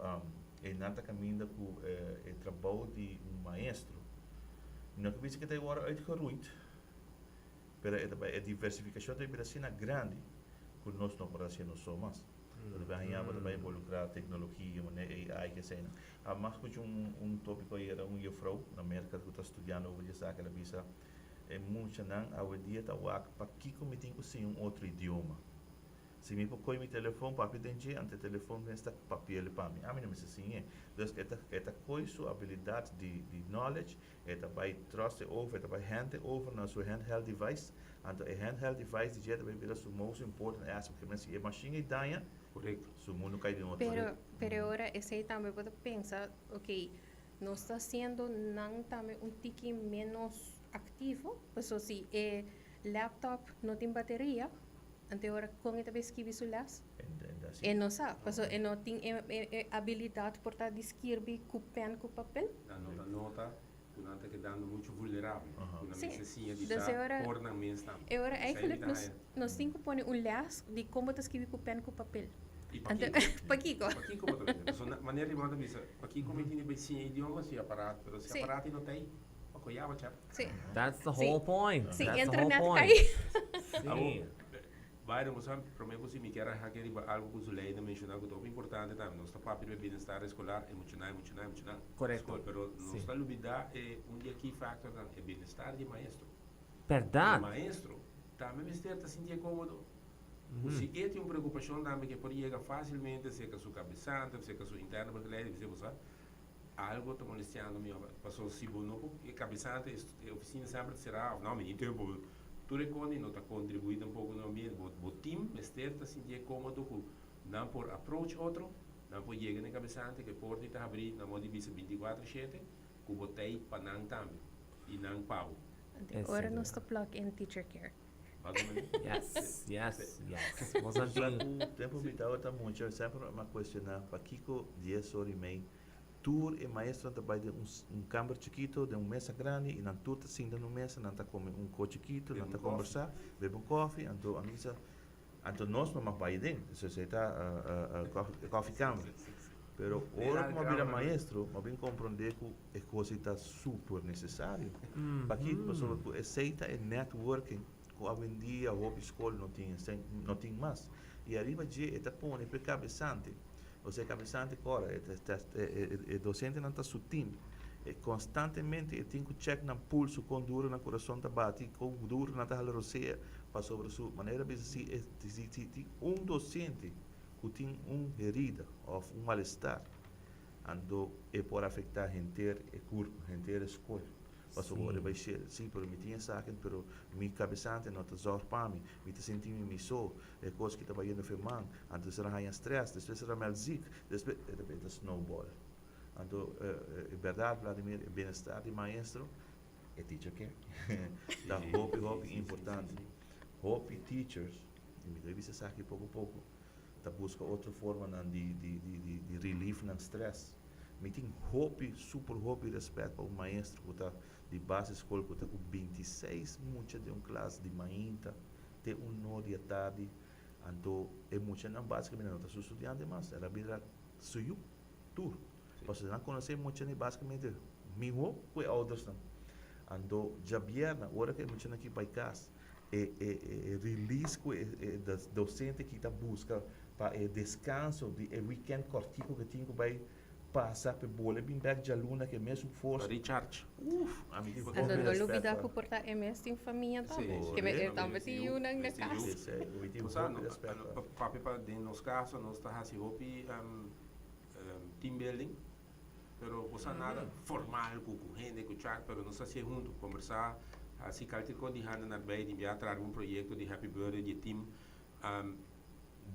nanta caminho com o trabalho de maestro. Não que isso que tem agora uitgeroeid, mas a diversificação também assim grande, que nós não podemos fazer só mais. Também vai involucrar tecnologia, AI que sei. Mas que tópico era juffrouw na América que está estudando over essa aquela visa é muito não a dia tá wak para que cometem assim outro idioma. se me põe meu telefone papi denje ante telefone vem esta papel para mim a mim não me assim dus esta coisa habilidade de knowledge eta by trust over eta by hand over na sua handheld device and a handheld device de vai virar o most important aspect que mas é machine daia Correcto. o mundo cai de outro Pero ahora ese también puedo pensar, ok, no está siendo nan también un tiki menos activo, pues o si el laptop no tiene batería, ante ahora con esta vez que visualizas, no sabe, pues no tiene habilidad por estar de escribir con pen, con papel. La nota, una está quedando mucho vulnerable. Una Sí. necesidad de Dus estar ahora- por na mesa. Ahora eigenlijk Zij nos tengo que poner un las de cómo te escribir con pen, con papel. E Ante, Paquico. Aqui como também. So na maneira de mandar missa. Aqui como tem bem sim idioma se aparato, pero se Sim. aparato não tem, apoiava já. Sí. That's the Sí. whole point. Sí, That's the internet whole cae. point. Sim. Vai no moçam, prometo se me quer aquele algo que os leis mencionar que é importante também. Nosso papel de bem-estar escolar emocional. Correcto. Escola, pero Sim. nossa olvidar é dia key factor é bem-estar de maestro. O Verdade. maestro também me está sentir cômodo. Uhum. Se ele tem uma preocupação também que pode chegar facilmente, se com a sua cabeçante, se com a sua interna, porque ele diz, algo está molestando me passou se bom não porque cabeçante a oficina sempre será não menino tempo tu reconhece não está contribuindo um pouco no ambiente o time está sentir cômodo com não por approach outro não por chegar na cabeçante que porta está abrir na modo de 24/7 com botei para não também e não pau Ahora nos está plug in teacher care. basicamente Yes, yes, yes. Mas Sabe, anting, o tempo vital está muito, sempre me questionar, para Kiko, 10 horas e meia, tour e maestro trabalha de câmara chiquito, de mesa grande, e não tudo assim de mesa, não está comendo chiquito, não está conversar, bebe coffee, então a missa, então nós não mais vai dentro, se você está coffee câmara. Pero ora como vira maestro, mas bem compreender que é coisa está super necessário. Para que pessoa que aceita é networking, que hoje em dia a escola não tem mais. E arriba de está pondo para cabeçante. Você cabeçante agora, é docente não está seu time. Constantemente tem que check na pulso, com duro na coração da bate, com duro na tal roceia, para sobre sua maneira de se docente que tem herida ou mal-estar, ando pode afetar a inteira escola. Passo agora vai ser, sim, pero me tinha saque, pero mi cabeçante não está só para mim, me te senti me só, é coisa que estava indo firmar, antes será há stress, depois será mal zic, depois é snowball. Então, é verdade, Vladimir, é bem-estar de maestro, é teacher care. Da hope importante. Hope teachers, e me deve ser aqui pouco a pouco, tá busca outra forma de relief no stress. Me tem hope, super hope e respeito para o maestro que está de base escola, que está com 26 muitas de uma classe de manhã, tem nó de tarde, então é muito não basicamente não está seu estudante, mas ela vira suyo, tu. Você não conhece muito basicamente, meu com outros não. Então já vierna, hora que muito aqui para casa, release com docente que está busca para descanso de weekend cortico que tinha que vai passar por bola bem back de aluna que mesmo força recharge amigo Ando no olvidar que portar MS tem família também. Sim, Que me sim. também tem uma na Sim, casa. papi para de nos casos nós está assim hope team building pero você nada formal com gente com chat pero nós assim junto conversar assim qualquer coisa de hand na bem de enviar trazer um projeto de happy birthday de team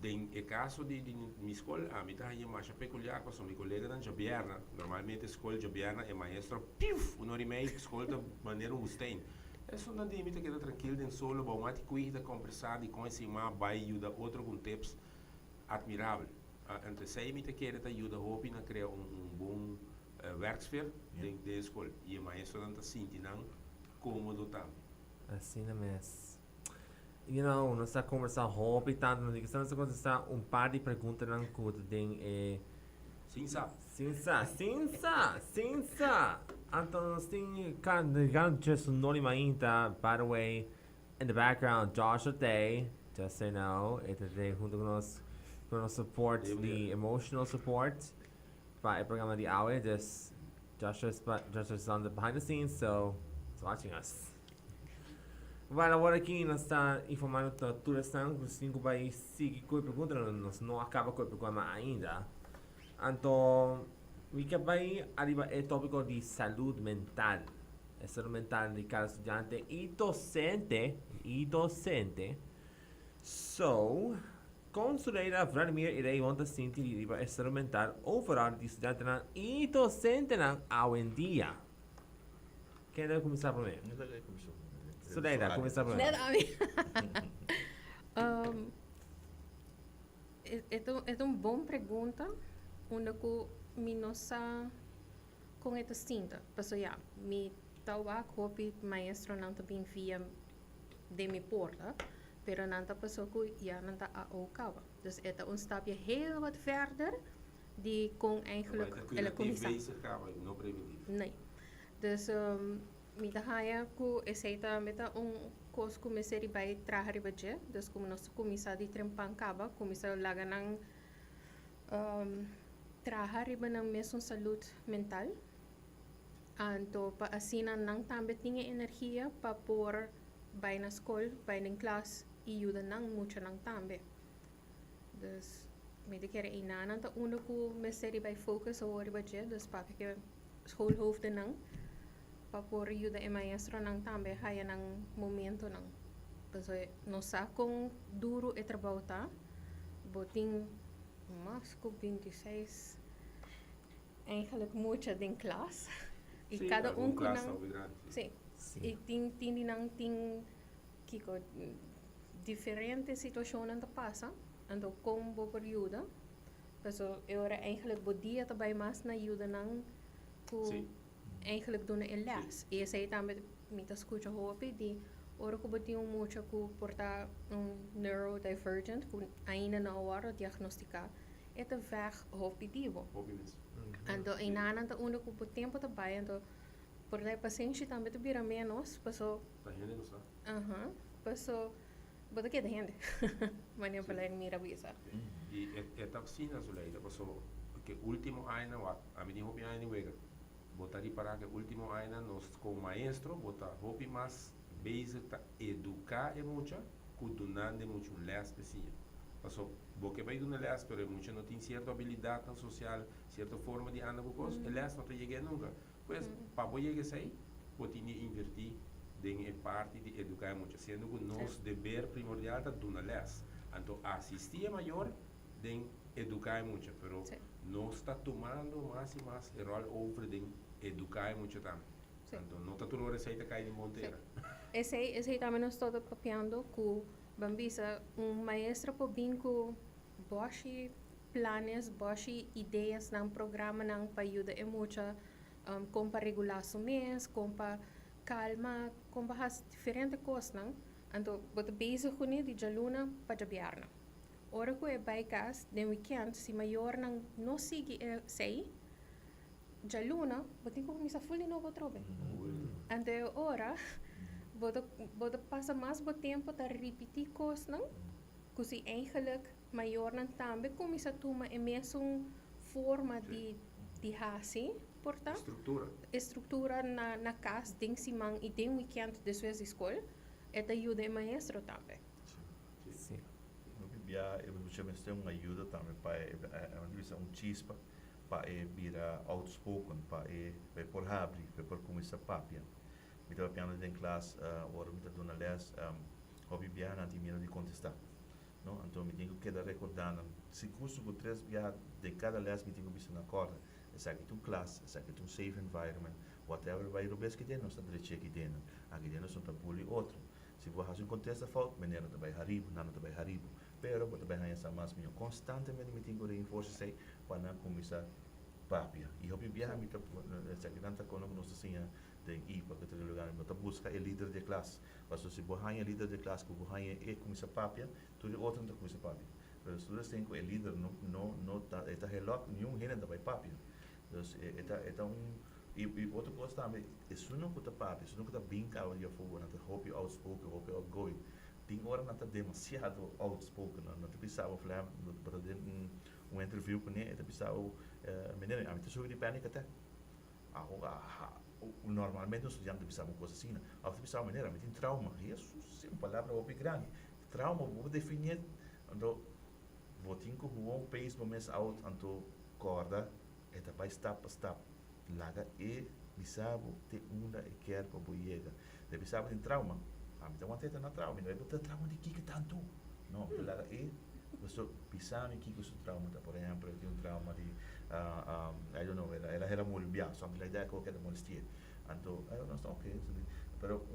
em caso de minha escola a mim está mais peculiar porque minha colega da Jabierna normalmente a escola Jabierna é maestro uma hora e meia escola da maneira Hussein isso não tem que queda tranquilo em solo bom mate cuida conversar de conhecer mais vai ajuda outro com tips admirável entre sei me que queda ajuda hope na criar bom werksfeer dentro da escola e o maestro não está sentindo cômodo também assim é mesmo. You know, nós estamos conversando hobby tanto, nós estamos conversando par de perguntas não que tem Sinsa. Então nós temos cara just noli mainta. By the way, in the background, Joshua Day, just so you know, ito day junto com nós support the emotional support para o programa de Aue. Just Joshua's on the behind the scenes, so he's watching us. Vale, agora aqui nós está informando que toda estão com 5 países seguir com a pergunta, nós não acaba com o programa ainda. Então, o que vai arriba é o tópico de saúde mental. A saúde mental de cada estudante e docente. So, consulera Vladimir irei ontem sentir arriba a saúde mental overall de estudante e docente hoje em dia. Quem deve começar primeiro? Suleira, começar primeiro. Net é uma boa pergunta, onde eu me nossa com esta cinta, passou já, me tawa copy maestro não também via de minha porta, pero não tá passou que já não tá a okawa. Dus é um stapje heel wat verder, die kon eigenlijk ela começar. Não preventivo. Nee. Dus met de haya ku eseita meta kos ku meseri bai traha ribaje, dus como nós começar de trempan kaba, começar laga nang traha riba nang mesmo saúde mental. Anto pa asina nang tambe tinha energia pa por bai na escola, bai na classe e ajuda nang mucho nang tambe. Dus me de kere inana ta uno ku meseri bai focus o ribaje, dus pa que schoolhoofde nang para por ajuda e maestro nang tambe haya nang momento nang so no sa kung duro e trabalho tá boting mas com 26 eigenlijk mucha din class e Sim, cada algum com classe nang algo grande. sim e tin nang ting kiko diferente situação nang passa ando com bo período so eu era eigenlijk bodia tabay mas na ajuda nang ku Sim. eigenlijk doen in les. E essa aí também me tá escuta hope de ora que botinho muito que porta neurodivergent que ainda não hora diagnosticar é de weg hoopitivo. Hobby mesmo. Ando inana ta uno que tempo tá bem ando por daí paciente também te vira menos passou Tá gente não sabe. passou bota que gente mas nem falar mira visa E é toxina Zuleida, passou porque último ano a mim hobby ano wega. Botar para que último ano nós com maestro botar hobby mais basic ta educar é muito cudunande muito les específico. Passou porque vai duna les pero muito não tem certa habilidade social, certa forma de andar com coisas, les não te chega nunca. Pois para boa chegar aí, pode invertir em parte de educar muito, sendo que nosso dever primordial é duna les. Então assistir é maior de educar muito, pero não está tomando mais e mais o rol over de educar muito também. Então não está tomando receita cair de monteira. esse também nós estamos papiando com bambisa maestro por binco boshi planes boshi ideias nang programa nang payuda e mucha compa regulação mês compa calma compa has diferente coisas nang então bota bezig com de jaluna para biarna ora ko e baikas de weekend si maior nang no sigue sei jaluna botin ko misa fully novo trobe ante ora bota passa mais bo tempo ta repetir coisas não kusi eigenlijk maior nan tambe começa toma é mesmo forma de hasi porta estrutura na casa ding simang e ding weekend de sua escola é da ajuda maestro também Sim. Eu chamo de uma ajuda também para chispa para virar outspoken para por abrir para começar papia. Me estava piano em classe agora me está dando les hobby bia na timina de contestar. Não, então me tenho que dar recordando se curso por 3 bia de cada les me tenho que na corda. Essa aqui tu classe, essa aqui tu safe environment, whatever vai o best que tem, nós estamos aqui dentro. Aqui dentro nós estamos puli outro. Se você faz contesta falta, menina também haribo, não também haribo. Pero você também essa mais minha constantemente me tenho que reforçar sei para começar papia. E hobby bia me tá essa aqui não tá com nós assim de para que todo lugar me tá busca o líder de classe. Mas se você é líder de classe, que você é começar papia, tudo outro não começar papia. Pero se você tem o líder não tá relógio nenhum renda também papia. Então, e outra coisa também, isso não está papo, isso não está bem caro de fogo, não está hope outspoken, hope outgoing. Tem hora não está demasiado outspoken, não está pensando falar, para interview com ele, está pensando, menino, a mim está sobre de pânico até. normalmente os estudiantes pensavam coisa assim, a pensar maneira, mas tem trauma. Isso é uma palavra muito grande. Trauma, vou definir, então, vou ter que um país no mês out, então, corda, eta vai stap, laga e bisabo te unda e quer para boiega. De bisabo tem trauma, então uma teta na trauma, não é botar trauma de que tanto. Não, laga e você bisabo que o trauma, por exemplo, tem trauma de I don't know, ela era muito bem, something like that, qualquer molestia. Então, eu não estou ok. Pero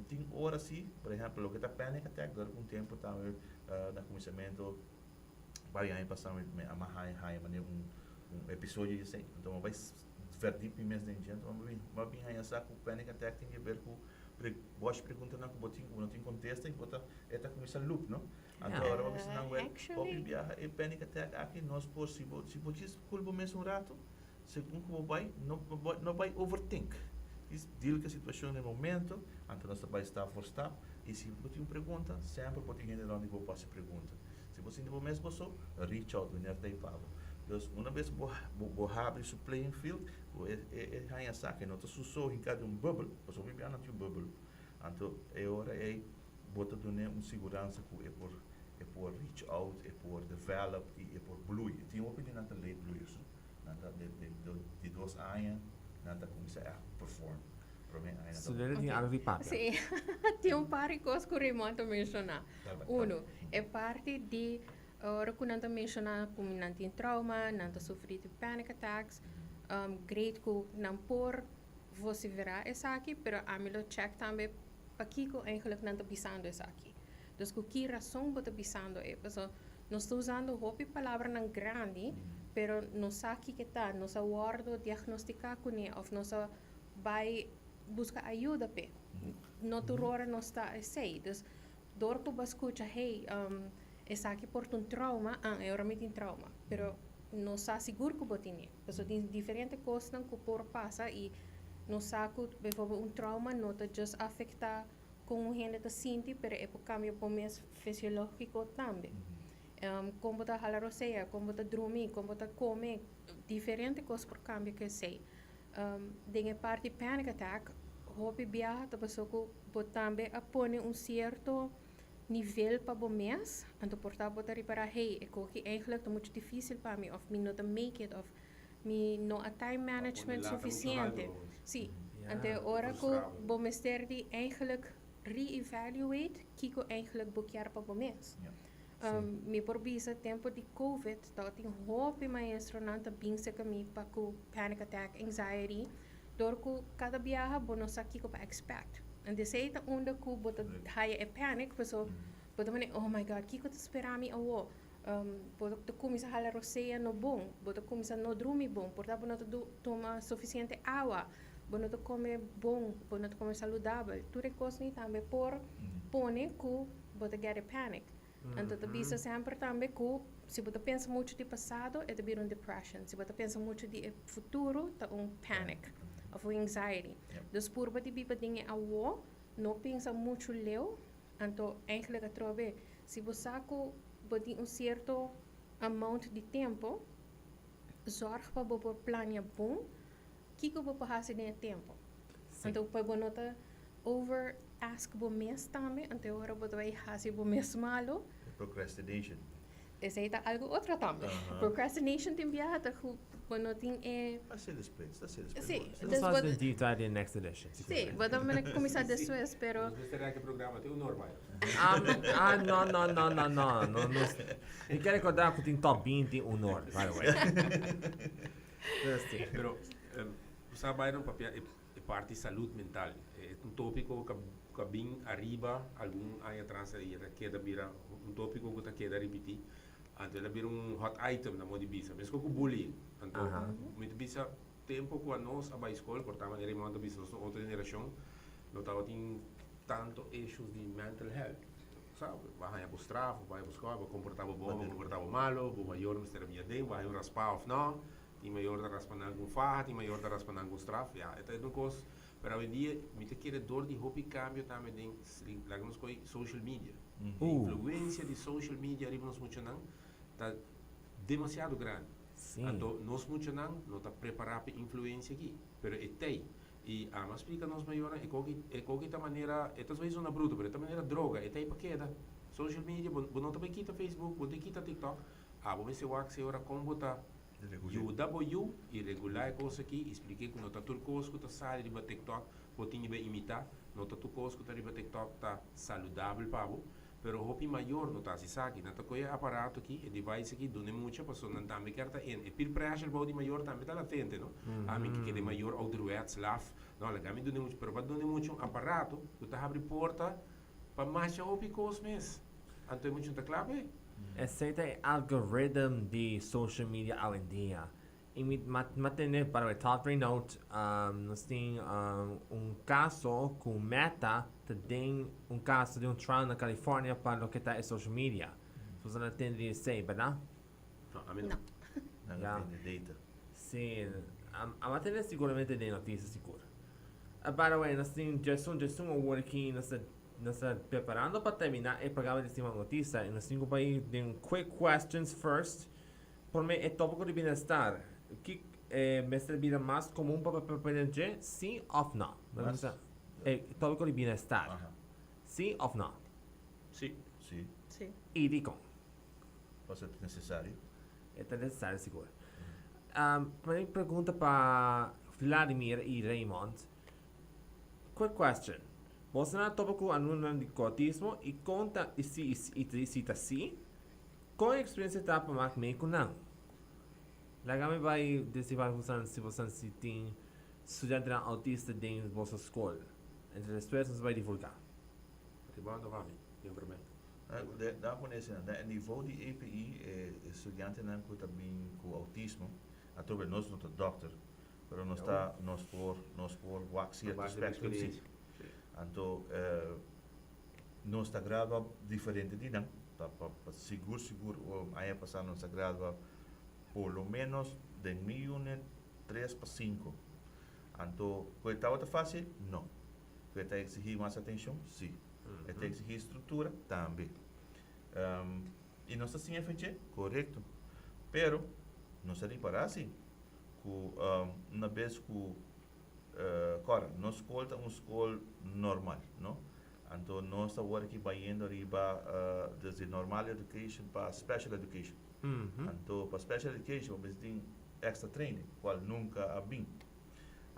tem horas sim, por exemplo, o que está panic attack, durante um tempo também na começamento, vai aí passar a mahai episódio assim, então vai ver deep imenso dentro, então vai vir aí essa com panic attack tem que ver com boas perguntas não tem contexto e bota eta começa loop, não? Agora vamos não ver o viaja e panic attack aqui nós possível se você culpa mesmo um rato, segundo como vai não vai overthink. Deal com a situação no momento, então nós vai estar for stop e se você tem uma pergunta, sempre pode ir onde você pode pergunta. Se você não mesmo só reach out when they pago. Então, uma vez você abre o playing field, é aí a saca, não está só em cada bubble, você vai ver um bubble. Então, é hora bota donar segurança que é por reach out, é por develop e é por blue. Tem uma opinião na lei blue isso, de 2 anos, nada começa a perform. Studeren die aan die papia. Sim, tem um par de coisas que o Raymond mencionar. É parte de que não mencionar como não tem trauma, não sofrer de panic attacks, great que não por você verá essa aqui, pero a mim check também para que eigenlijk não está pisando essa aqui. Então, que razão você está pisando é, porque nós estamos usando a palavra não grande, pero não sabe que está, não sabe guardo diagnosticar com ele, ou não sabe vai buscar ajuda pe. Não tu rora não está assim. Então, dor que você escuta, hey, essa aqui por um trauma, eu realmente tenho trauma, pero não está seguro que você tem. Porque tem diferentes coisas que por passa e não sabe que, por exemplo, trauma não te just afeta como a gente sente, pero é por cambio por mês fisiológico também. Como você falar você, como você dormir, como você comer, diferentes coisas por cambio que sei. Dengue parte panic attack, hopi biaha ta pessoa que também apone certo nível para o mês, então portanto botar para hey, que eigenlijk muito difícil para mim, of me not make it, of me não a time management suficiente. Sim, então hora que o mestre de eigenlijk re-evaluate, que eigenlijk boekjaar para o mês. Me por bisa tempo de COVID, tá tem hopi maestro não tá bem se que para com panic attack, anxiety, dor que cada viaja bono sabe que para expect. And they say that onda que bota high a panic, so bota mane oh my god, que te espera mi awo. Bota começa a halar roceia no bom, bota começa no dormir bom, portanto bono toma suficiente água, bono to come bom, bono to come saudável. Tudo coisa ni também por pone que bota get a panic. Então, tu bisa sempre também que se você pensa muito de passado, é de uma depression. Se você pensa muito de futuro, tá panic, ou anxiety. Dus por você bipa dinge awo, não pensa muito leu, então eigenlijk trobe. Se você tem certo amount de tempo, zorg para você planear bom, que você fazer nesse tempo. Então, para você não over ask bo mes também, então agora você vai fazer bo mes malo. Procrastination. Esse é algo outro também. Procrastination tem viado quando tem That's it, that's it. Sim, Let's watch the deep dive in next edition. sim, vamos começar depois, pero Nós terá que programa tem normal. Não. Eu quero recordar que tem top 20 honor, by the way. Pero sabe no papel é parte de saúde mental. É tópico que bem arriba algum ano atrás aí queda vira tópico que queda repetir. Então ela vira hot item na moda bisa. Mas com o bullying. Então, muito bisa tempo quando nós a escola cortava era muito bisa nossa outra geração, não estava tem tanto issues de mental health. Sabe? Vai a buscar, vai buscar, vai comportar bom, vai comportar malo, vai maior no ser dia dele, vai raspar ou não. Tem maior da raspar algum farra, tem maior da raspar algum straf. Ja, é uma coisa. Pero hoje em dia, muita querer dor de hobby cambio também tem, lagamos com social media. A influência de social media arriba nos muito não está demasiado grande. Sim. Então, nós muito não está preparado para influência aqui. Pero é tem. E ama explica nos maior e qualquer maneira, esta vezes uma bruta, mas esta maneira droga, esta aí paqueta. Social media, não também quita Facebook, não quita TikTok. Vamos ver se ora como botar UW e regular a coisa aqui, expliquei que não está tudo coisa que está saindo de TikTok, botinho bem imitar, não está tudo coisa que está de TikTok está saudável para você. Pero hopi maior não está se sabe, não está com o aparato aqui, o device aqui, dona muita pessoa não também quer estar em. E peer pressure body maior também está latente, não? A mim que é de maior outerweights laf, não, ela também dona muito, pero para dona muito aparato, tu está abre porta para mais hopi coisa mesmo. Então muito está clave. Esse é o algoritmo de social media hoje em dia. E matene para o top note, nós temos caso com Meta, tem caso de trial na Califórnia para o que está em social media. Você não tem de sei, verdade? A mim Não. Não Yeah. tem data. Sim, a matene seguramente tem notícia segura. By the way, nós temos just um aqui, nós preparando para terminar e pagava de cima notícia. E nós temos para de quick questions first. Por mim, é tópico de bem-estar. O que me serviria mais comum para aprender? Sim ou não? Mas- É tópico de bem-estar. Aham. Sim ou não? Sim. Sim. Sim. E digam. Pode ser necessário. É necessário, seguro. Primeira pergunta para Vladimir e Raymond. Quick question. Você não topa com anúncio de autismo e conta e cita sim? Qual a experiência está para mais meio com não? Lagame vai decidir se você tem estudante autista dentro da vossa escola. Entre as pessoas vai divulgar. Ribanda vai mim, lembra bem. Daar conhece, o nível de EPI, estudante não que também com autismo, a tobe nós não doctor, pero nós está nós por waxer spectrum sim. Então nós está grava diferente de não, para seguro aí passar nós grava por lo menos de 3 para 5. Então, coitado fácil? Não. Coitado exigir mais atenção? Sim. Tem que exigir estrutura? Também. E nós assim é feito? Correto. Pero, não se reparar assim, que uma vez que, cara, nós escolta escola normal, não? Então, nós estamos aqui indo desde normal education para special education. Então, para special education, nós temos extra training, qual nunca há bem.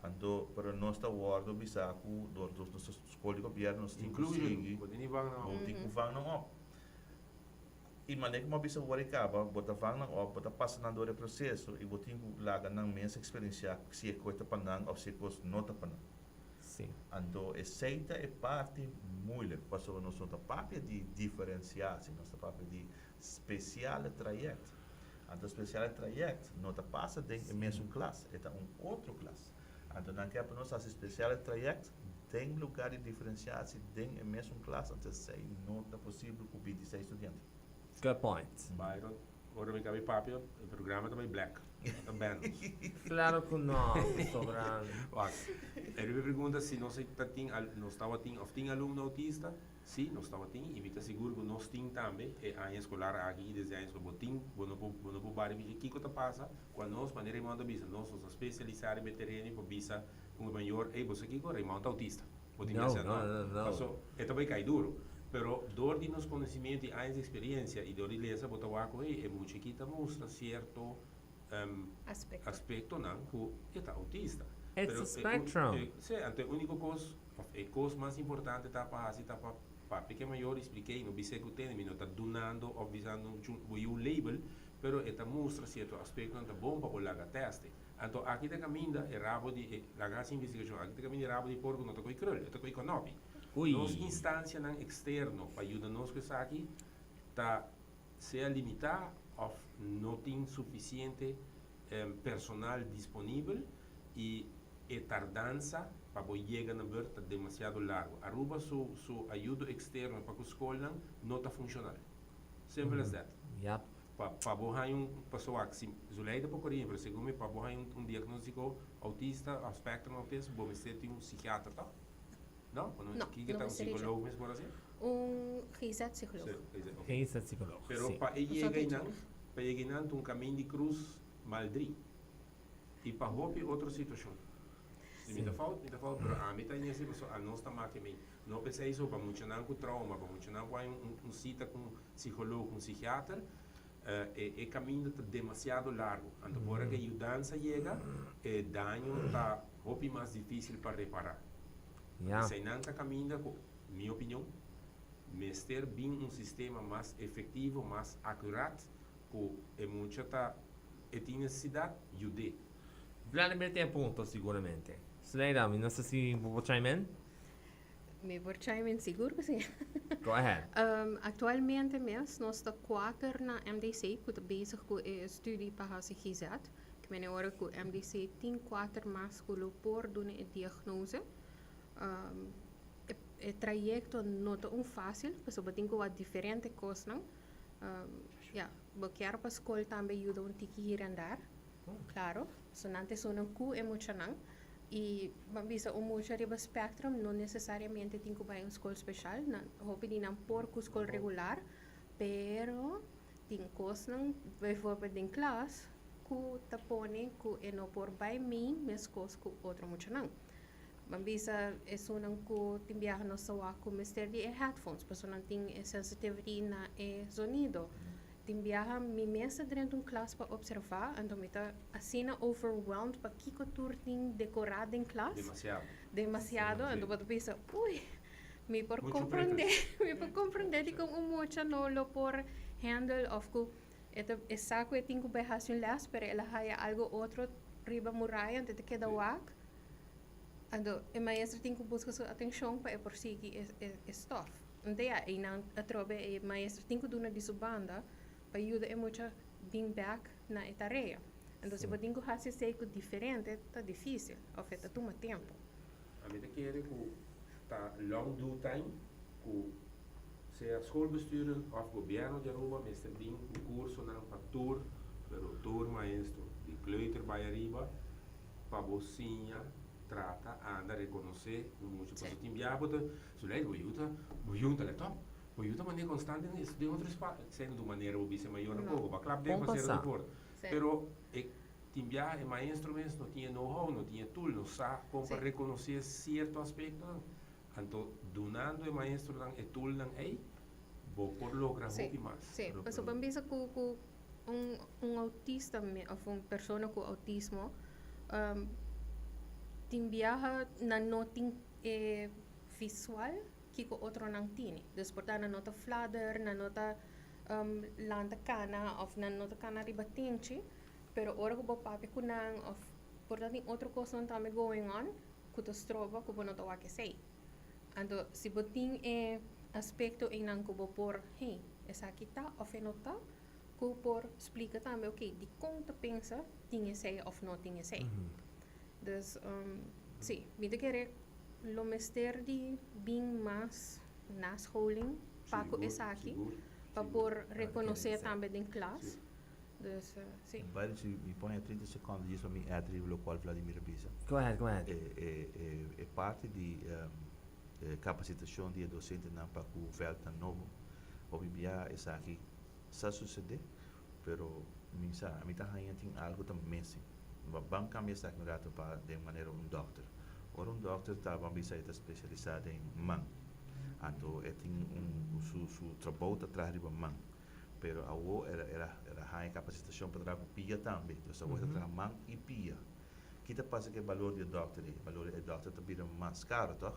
Então, para nós está guardo bisaco dos nossas escolas de governo, nós temos que Inclusion, seguir, pode nem vai não. não tem que vão não. E maneira que uma bisa agora acaba, bota vão não, bota passa na dor processo e botinho lá na minha experiência se é coisa para não ou se é coisa nota para não. Sim. Então, aceita é parte muito, passou nós não parte de diferenciar-se, nós parte de especial trajecto. Então, especial trajecto não passa dentro da mesma classe, é outro classe. Então, não quer para nós esse especial trajecto, tem lugar de diferenciar-se dentro da mesma classe, então, não é possível com 26 estudantes. Good point. Byron, agora me cabe papel, o programa também black. Também. Claro que não, sobrando. Ele me pergunta se nós estava tem aluno autista. Sim, nós estava tem, e me está seguro que nós tem também, a escolar aqui, desde a escola botim, bueno por barrio, o que está passa, quando nós, maneira de mandar visa, nós somos especializados em veterano, para visa, um maior, você aqui agora, irmão autista. Não. É também cai duro. Pero dor de nos conhecimento e anos de experiência e dor de lesa botar o aco é muito que está mostra certo aspecto não que está autista. It's a spectrum. Sim, então a única coisa mais importante está para porque maior expliquei no biseco tem não está donando ou visando um label, pero está mostra certo aspecto não bom para colocar teste. Então aqui está caminha é rabo de la gas investigação aqui está caminha rabo de porco não está com crul, está com conopi. Nos instância não externo para ajudar nós que está aqui está se limitar ou não tem suficiente personal disponível e a tardança para chegar na berta demasiado largo. Aruba su ajuda externa para que a escola não está funcionando. Simple as that. Yep. Para borrar pessoa que se zuleida para correr, por segundo para borrar diagnóstico autista, aspecto autista, bom, você tem psiquiatra, tá? Não? Não, que está psicólogo mesmo por assim? Reset psicólogo. Esse é psicólogo. Pero Sim. para chegar não, um caminho de cruz maldri. E para roubar outra situação. Se me dá falta, pero a mim tá nesse pessoa, a nós tá mais que mim. Não pensei isso para funcionar com trauma, para funcionar com cita com psicólogo, com psiquiatra, é caminho tá demasiado largo. Então, por que a mudança chega, o dano tá muito mais difícil para reparar. Yeah. Se não tá caminho, minha opinião, mestre bem sistema mais efetivo, mais acurado, que é muito tá tem necessidade de ajudar. Vladimir tem ponto, seguramente. Sleida, não sei se vou chime in. Me por chime seguro que sim. Go ahead. Atualmente nós estamos 4 na MDC, que está bezig com a studie para a CGZ. Que men agora que o MDC tem 4 mais que por doen a diagnose. O trajecto não é fácil, porque eu tenho que diferente coisas não. Ja, quero para a escola também ajuda tiki hier en daar. Claro, so nante so não cu emocional. E bisa mucha riba spectrum não necessariamente tem que ir a escola especial, na hope di não por com escola regular, pero tem coisas não, bijvoorbeeld em classe, que tapone que não por by mim, mas coisas que outro muito não. Bisa é só não que tem viaja no sawa com mister de headphones, porque não tem sensitivity na sonido. Tem viaja mi mesa dentro classe para observar, então me tá assim overwhelmed para que tour tem decorado em classe. Demasiado, então eu penso, ui, me por compreender, me por compreender que muito não lo por handle of que é saco tem que berrar sin las, pero ela haya algo outro riba muralla, então te queda wak. Então, o maestro tem que buscar sua atenção para prosseguir esse stuff. Então, aí não atrobe o maestro tem que dar de banda para ajudar a muito bem back na tarefa. Então, se você tem que fazer algo diferente, está difícil, afeta toma tempo. A mim quer que tá long do time, que se a schoolbestuur of governo de Aruba, mas também o curso na patur, pero tour maestro de kleuter bij arriba, para bocinha trata anda reconhecer muito positivo já bota sulei boiuta laptop boiuta maneira constante de outro espaço sendo de maneira obvia maior um pouco para claro de fazer o por pero timbia é maestro mesmo não tinha know-how não tinha tool não sabe como para reconhecer certo aspecto então donando o maestro dan e tool dan aí vou por lograr muito mais sim mas eu penso que autista ou uma pessoa com autismo tem viaja na noting visual que o outro não tem. Desportar na nota fladder, na nota lanta cana, ou na nota cana ribatinchi, pero ora que o papi kunang, of portanto tem outra coisa não também going on, que tu stroba que o não tawa que sei. Então, se botin aspecto em não que o por, hey, essa aqui tá, ou não tá, que o por explica também, ok, de como tu pensa, tinha sei ou não tinha sei. Dus, sim, me querer lo mester de bem mais na scholing, para que essa aqui, para por reconhecer também em classe. Dus, sim. Vai se me põe a 30 segundos disso para me atribuir o qual Vladimir Bisa. Go ahead, go ahead. É parte de capacitação de docente não para o velho novo. Obviamente essa aqui está suceder, pero me está tem algo também assim. Vamos cambiar essa ignorância para de maneira doctor. Ora doctor estava bisa está especializado em man. Então tem seu trabalho atrás de man. Pero a o era high capacitação para trabalhar pia também. Então você trabalha man e pia. Kita passa que valor de doctor, valor de doctor também mais caro, toh?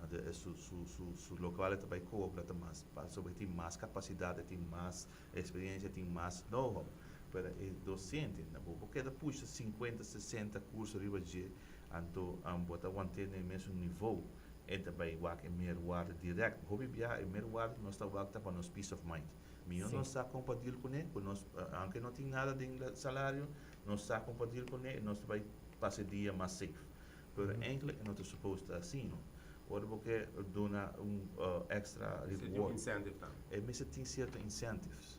Então su local também cobra mais, sobre tem mais capacidade, tem mais experiência, tem mais know-how. Para o docente, porque depois de 50, 60 cursos de IBG, então, botar manter no mesmo nível, então vai work meer waarde direct. Hobby bia e meer waarde nós está work para nos peace of mind. Mio não está compatível com ele, nós, aunque não tem nada de salário, nós está compatível com ele, nós vai passar dia mais safe. Pero eigenlijk não está suposto assim, não. Ora porque dona extra reward. Incentive também. É, mas tem certos incentives.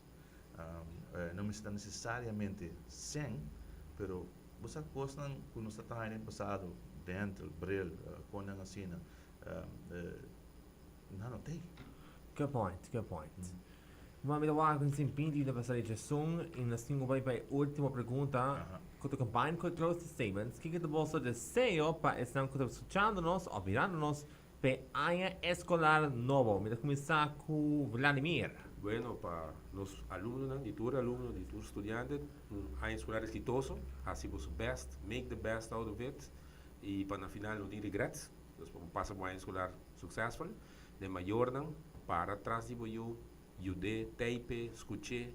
Não está necessariamente 100, pero você gosta que nós está no passado, dentro, bril, quando assim, não tem. Good point, good point. Vamos a ver com simpinho de passar de som e nós temos para a última pergunta. que combine con closing statements, que te bolso deseo para estar escuchándonos o mirándonos pe año escolar nuevo. Mira comienza con Vladimir. Bueno, para los alumnos, de tus alumnos, de tus estudiantes, un año escolar exitoso, así por su best, make the best out of it, y para el final no tiene regrets, entonces pasa por un año escolar successful, de mayor, para atrás de yo, ayudé, teipe, escuché,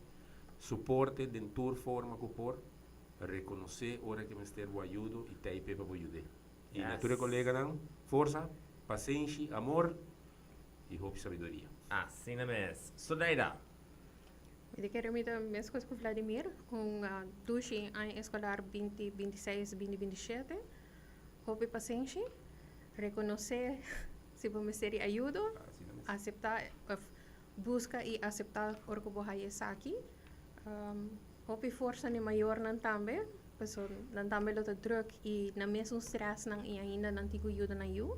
soporte de toda forma que por, reconocer ahora que me esté ayudo y teipe para ayudar. Y Yes. natura colega, força, paciência, amor e hope e sabedoria. Así no es. Soleida. Eu quero me dar mesmo coisa com Vladimir, com a duche em escolar 2026, 2027. Houve paciência, reconhecer se vamos ter ajuda, Assim mesmo. aceitar, busca e aceitar o que você está aqui. Houve força nem maior não também, pessoal não também luta druk e na mesmo stress não e ainda não tigo ajuda na you.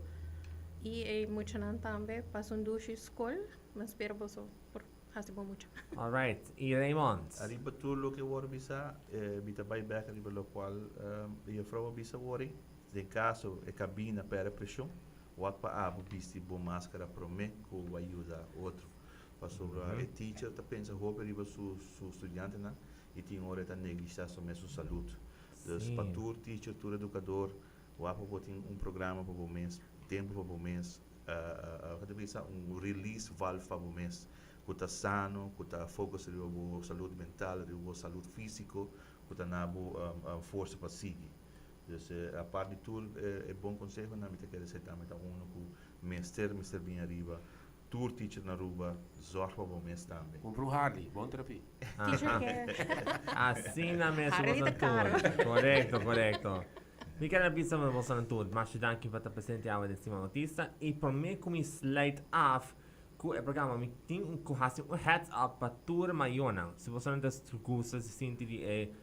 E é muito não também, passo duche escola, mas espero você por fazer muito. All right. Y Raymond. Arriba tulo que word bisa, bita buyback arriba lo qual a frau bisa worry. De caso e cabina per pressão, wat pa abo bisti bo máscara pro me ko ayuda outro. Passou a teacher ta pensa hope arriba su estudante na e tinha hora ta negligenciar su saúde. Dus Sim. patur teacher, tur educador, wapo botin programa para o mês, tempo para o mês, kada bisa release valve para o mês. Kuta sano, kuta focus de boa saúde mental, de boa saúde físico, kuta nabo força para seguir. Dus a parte de tudo é bom conselho, na minha quer dizer também tá que mister bem arriba, tour teacher na ruba, zorg para o mês também. Comprou Harley, bom terapia. Teacher Ajá. care. Así no es. Harry de caro. Correcto. Mi quero avisa me você não tudo, mas danke para presente a de cima notícia e por mim como slide off que o programa me tem que heads up para toda maiona. Se você não gosta de sentir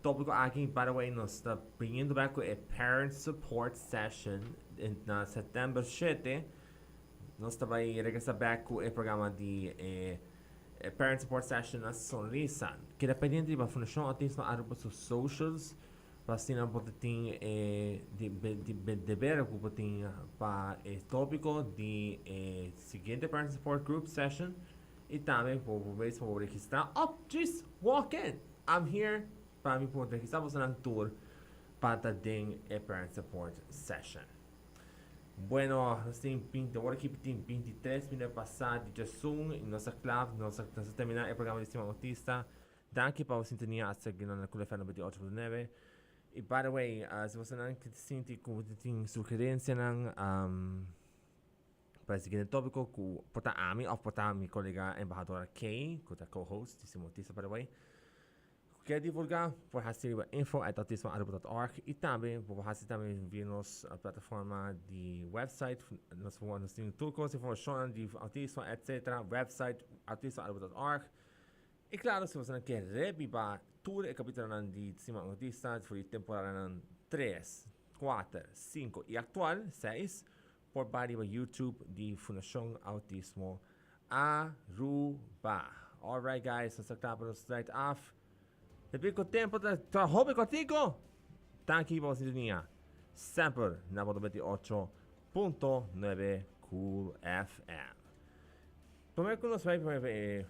tópico aqui em Paraguai nós está bringando back a parent support session na setembro 7. Nós está vai regressar back com o programa de parent support session na Sonrisa. Que dependendo da fundação autismo para os socials Pastina botin de ver que botin para o tópico de seguinte parent support group session e também por vez para registrar. Oh, just walk in. I'm here para me poder registrar você na tour para ter a parent support session. Bueno, nós temos 23 minutos passados de Zoom e nossa clave, nós terminar o programa de cima autista. Danke para a sintonia a seguir na Cool FM 98.9. E, by the way, se você não sente que tem sugerência para seguir o tópico, que porta a mim ou porta a minha colega embajadora Kay, que é a co-host de Simotista, by the way, quer divulgar, por fazer info@autismo.org e também por fazer também vir a plataforma de website, nós temos tudo informação de autismo, etc. Website autismo.org. E claro, se você não quer revivar tudo o capítulo de Cima Notícia, foi temporada 3, 4, 5 e atual 6, por barra YouTube de Fundação Autismo Aruba. Alright guys, nós estamos straight off. Depois que o tempo está hobby contigo, tá aqui para você sempre na 98.9 Cool FM. Primeiro que nós vamos ver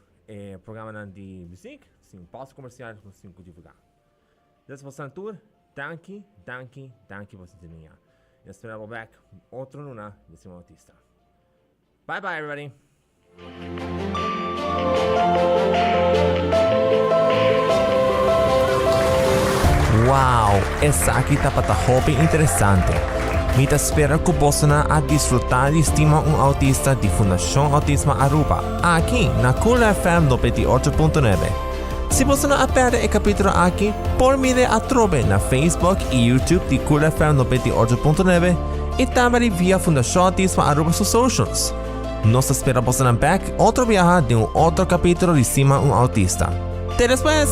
programa de música, sim, pausa comercial, sim, divulgar. Dessa você tour, danke por sintonia. Eu espero back outro luna de Cima Autista. Bye bye everybody. Wow, essa aqui tá para hobby interessante. Me espera que você a desfrutar de Estima Autista de Fundação Autismo Aruba, aqui na Cool FM 98.9. Se você não perde o capítulo aqui, por mire a trobe na Facebook e YouTube de Cool FM 98.9 e também via Fundação Autismo Aruba sus socials. Nos espera você back outro viaje de outro capítulo de Estima Autista. Até depois!